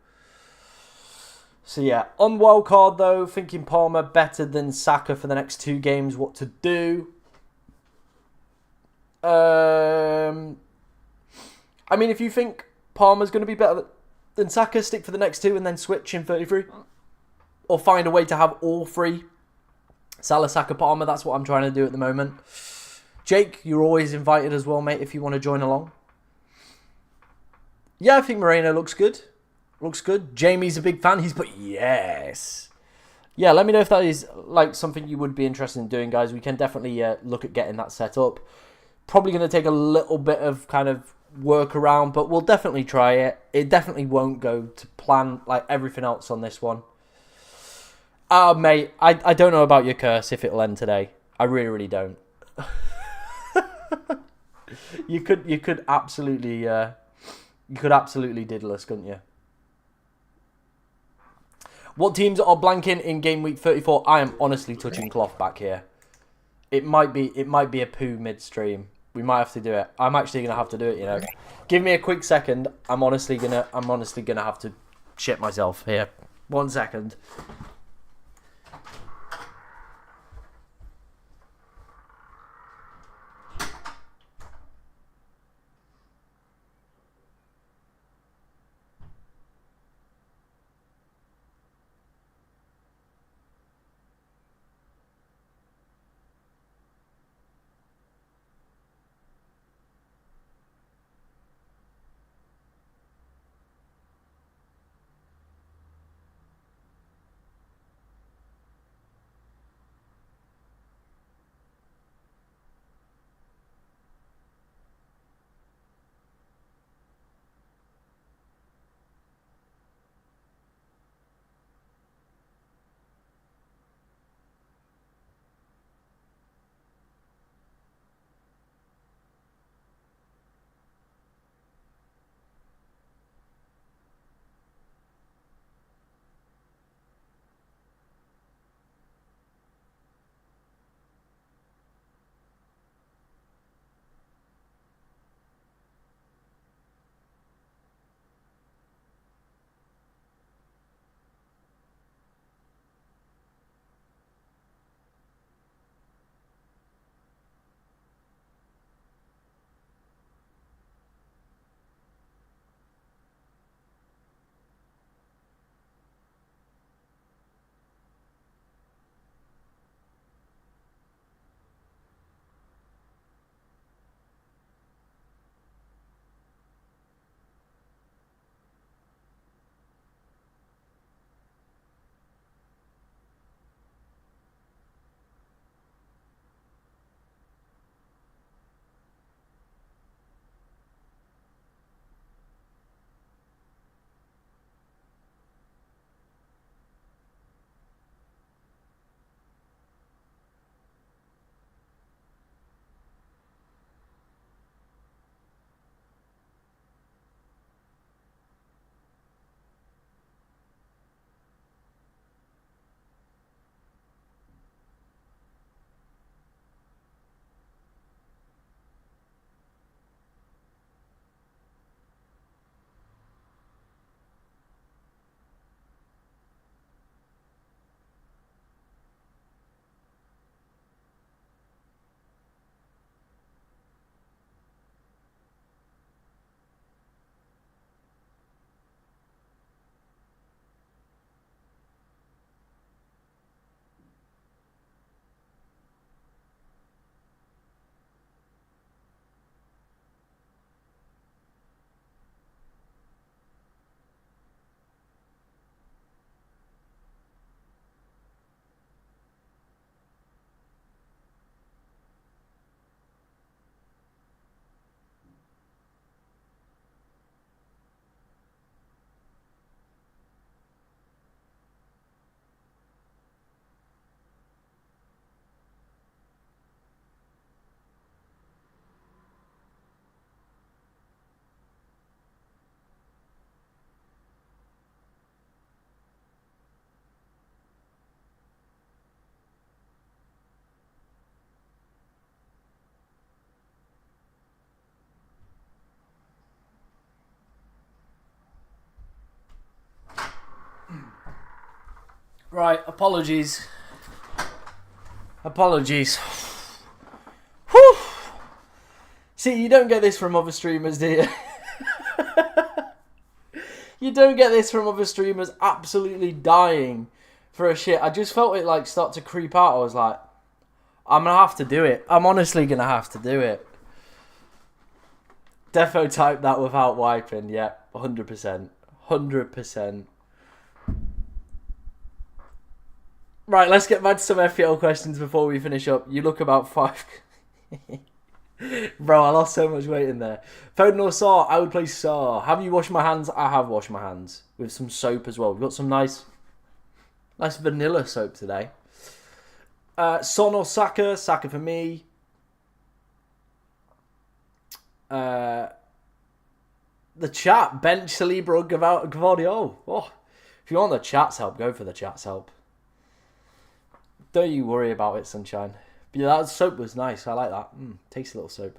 So yeah, on wildcard though, thinking Palmer better than Saka for the next 2 games. What to do? I mean, if you think Palmer's going to be better than Saka, stick for the next 2 and then switch in 33. Or find a way to have all 3. Salah, Saka, Palmer, that's what I'm trying to do at the moment. Jake, you're always invited as well, mate, if you want to join along. Yeah, I think Moreno looks good. Looks good. Jamie's a big fan. He's put yes. Yeah, let me know if that is like something you would be interested in doing, guys. We can definitely look at getting that set up. Probably going to take a little bit of kind of work around, but we'll definitely try it. It definitely won't go to plan like everything else on this one. Mate, I don't know about your curse if it'll end today. I really, really don't. You could absolutely diddle us, couldn't you? What teams are blanking in game week 34? I am honestly touching cloth back here. It might be a poo midstream. We might have to do it. I'm actually gonna have to do it, you know. Give me a quick second. I'm honestly gonna have to shit myself here. 1 second. Right, apologies. Apologies. Whew. See, you don't get this from other streamers, do you? You don't get this from other streamers absolutely dying for a shit. I just felt it like start to creep out. I was like, I'm going to have to do it. I'm honestly going to have to do it. Defo typed that without wiping. Yeah, 100%. 100%. Right, let's get back to some FPL questions before we finish up. You look about 5... Bro, I lost so much weight in there. Foden or Saw? I would play Saw. Have you washed my hands? I have washed my hands. With some soap as well. We've got some nice vanilla soap today. Son or Saka? Saka for me. The chat. Bench Saliba or Gvardiol. Oh, if you want the chat's help, go for the chat's help. Don't you worry about it, sunshine. But yeah, that soap was nice. I like that. Tasty little soap.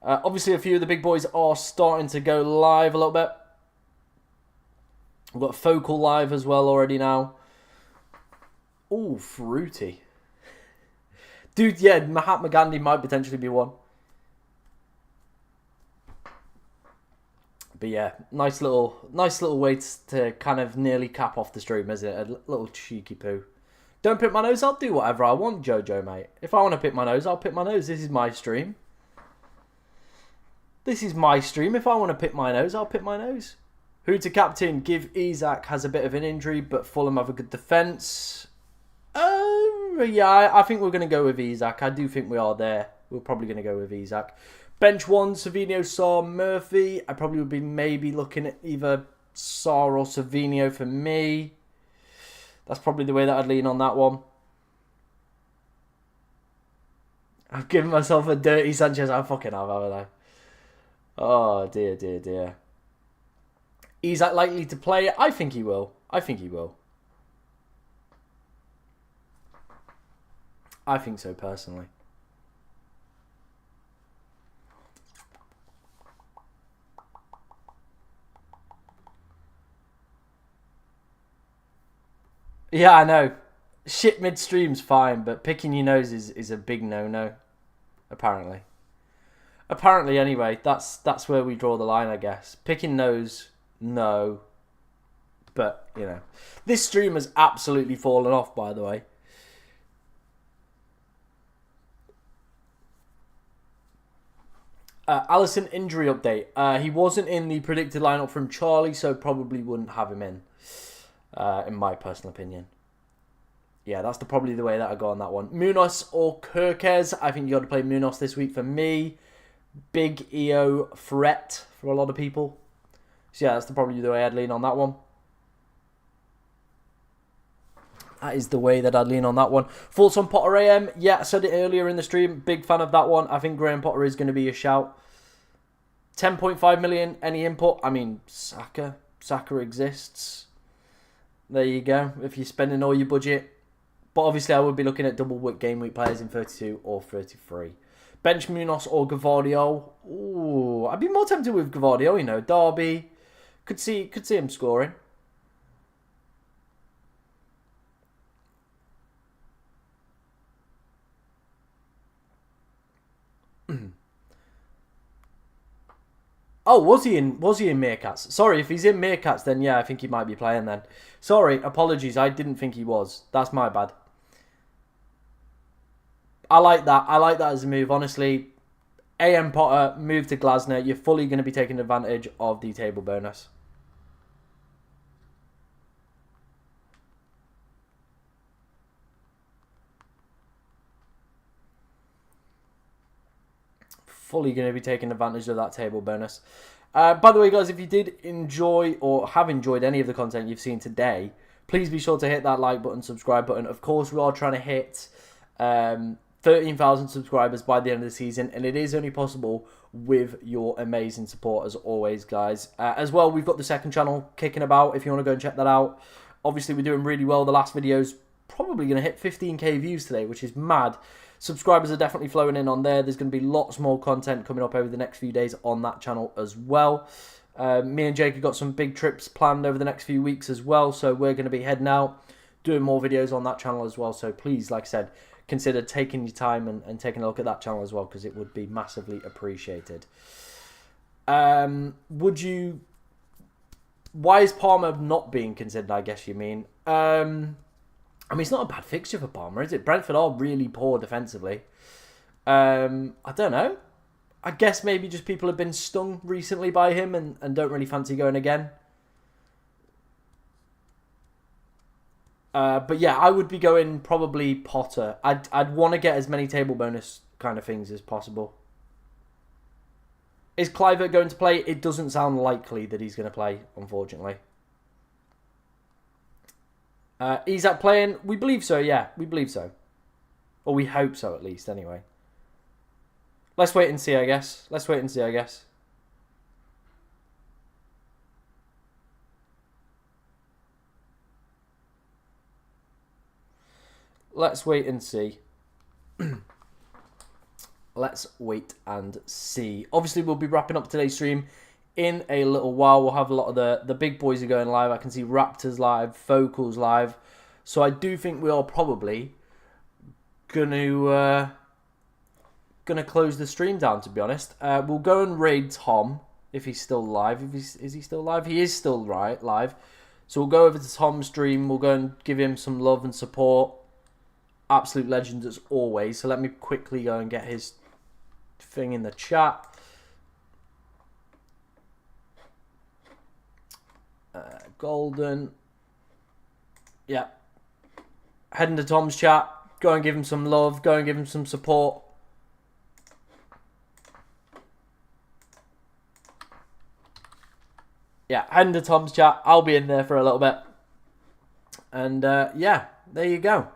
Obviously, a few of the big boys are starting to go live a little bit. We've got Focal live as well already now. Ooh, fruity. Dude, yeah, Mahatma Gandhi might potentially be one. But yeah, nice little way to kind of nearly cap off the stream, isn't it? A little cheeky poo. Don't pick my nose, I'll do whatever I want, Jojo, mate. If I want to pick my nose, I'll pick my nose. This is my stream. This is my stream. If I want to pick my nose, I'll pick my nose. Who to captain? Give Isak. Has a bit of an injury, but Fulham have a good defence. Yeah, I think we're going to go with Isak. I do think we are there. We're probably going to go with Isak. Bench 1, Savinho, Saw, Murphy. I probably would be maybe looking at either Saw or Savinho for me. That's probably the way that I'd lean on that one. I've given myself a dirty Sanchez. I fucking have, haven't I? Oh, dear, dear, dear. Isak likely to play? I think he will. I think he will. I think so, personally. Yeah, I know. Shit midstream's fine, but picking your nose is a big no-no. Apparently. Apparently, anyway. That's where we draw the line, I guess. Picking nose, no. But, you know. This stream has absolutely fallen off, by the way. Allison injury update. He wasn't in the predicted lineup from Charlie, so probably wouldn't have him in my personal opinion. Yeah, that's probably the way that I go on that one. Munoz or Kirkez? I think you got to play Munoz this week for me. Big EO threat for a lot of people. So yeah, that's probably the way I'd lean on that one. That is the way that I'd lean on that one. Thoughts on Potter AM? Yeah, I said it earlier in the stream. Big fan of that one. I think Graham Potter is going to be a shout. 10.5 million, any input? I mean, Saka exists. There you go. If you're spending all your budget. But obviously, I would be looking at double game week players in 32 or 33. Bench Munoz or Gvardiol? Ooh, I'd be more tempted with Gvardiol, you know. Derby. Could see him scoring. Oh, was he in Meerkats? Sorry, if he's in Meerkats, then yeah, I think he might be playing then. Sorry, apologies, I didn't think he was. That's my bad. I like that. I like that as a move, honestly. AM Potter, move to Glasner. You're fully going to be taking advantage of the table bonus. Fully going to be taking advantage of that table bonus. By the way, guys, if you did enjoy or have enjoyed any of the content you've seen today, please be sure to hit that like button, subscribe button. Of course, we are trying to hit 13,000 subscribers by the end of the season, and it is only possible with your amazing support, as always, guys. As well, we've got the second channel kicking about if you want to go and check that out. Obviously, we're doing really well. The last video's probably going to hit 15k views today, which is mad. Subscribers are definitely flowing in on there. There's going to be lots more content coming up over the next few days on that channel as well. Me and Jake have got some big trips planned over the next few weeks as well, so we're going to be heading out, doing more videos on that channel as well. So please, like I said, consider taking your time and taking a look at that channel as well, because it would be massively appreciated. Why is Palmer not being considered, I guess you mean? I mean, it's not a bad fixture for Palmer, is it? Brentford are really poor defensively. I don't know. I guess maybe just people have been stung recently by him and don't really fancy going again. But yeah, I would be going probably Potter. I'd want to get as many table bonus kind of things as possible. Is Clivert going to play? It doesn't sound likely that he's going to play, unfortunately. Isak playing? We believe so, yeah. We believe so. Or we hope so, at least, anyway. Let's wait and see, I guess. Let's wait and see, I guess. Let's wait and see. Let's wait and see. Obviously, we'll be wrapping up today's stream in a little while. We'll have a lot of the big boys are going live. I can see Raptors live, Focals live. So I do think we are probably gonna close the stream down, to be honest. We'll go and raid Tom if he's still live. Is he still live? He is still live. So we'll go over to Tom's stream. We'll go and give him some love and support. Absolute legend as always. So let me quickly go and get his thing in the chat. Golden. Yeah. Head into Tom's chat. Go and give him some love. Go and give him some support. Yeah, head into Tom's chat. I'll be in there for a little bit. And yeah, there you go.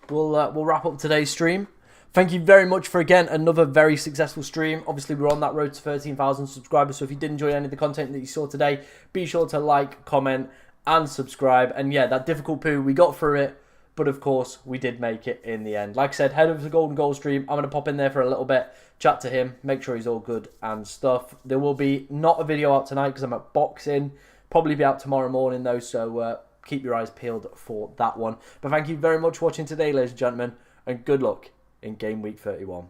We'll wrap up today's stream. Thank you very much for, again, another very successful stream. Obviously, we're on that road to 13,000 subscribers. So if you did enjoy any of the content that you saw today, be sure to like, comment, and subscribe. And yeah, that difficult poo, we got through it. But of course, we did make it in the end. Like I said, head over to the Golden Goal stream. I'm going to pop in there for a little bit, chat to him, make sure he's all good and stuff. There will be not a video out tonight because I'm at boxing. Probably be out tomorrow morning though, so keep your eyes peeled for that one. But thank you very much for watching today, ladies and gentlemen, and good luck in Game Week 31.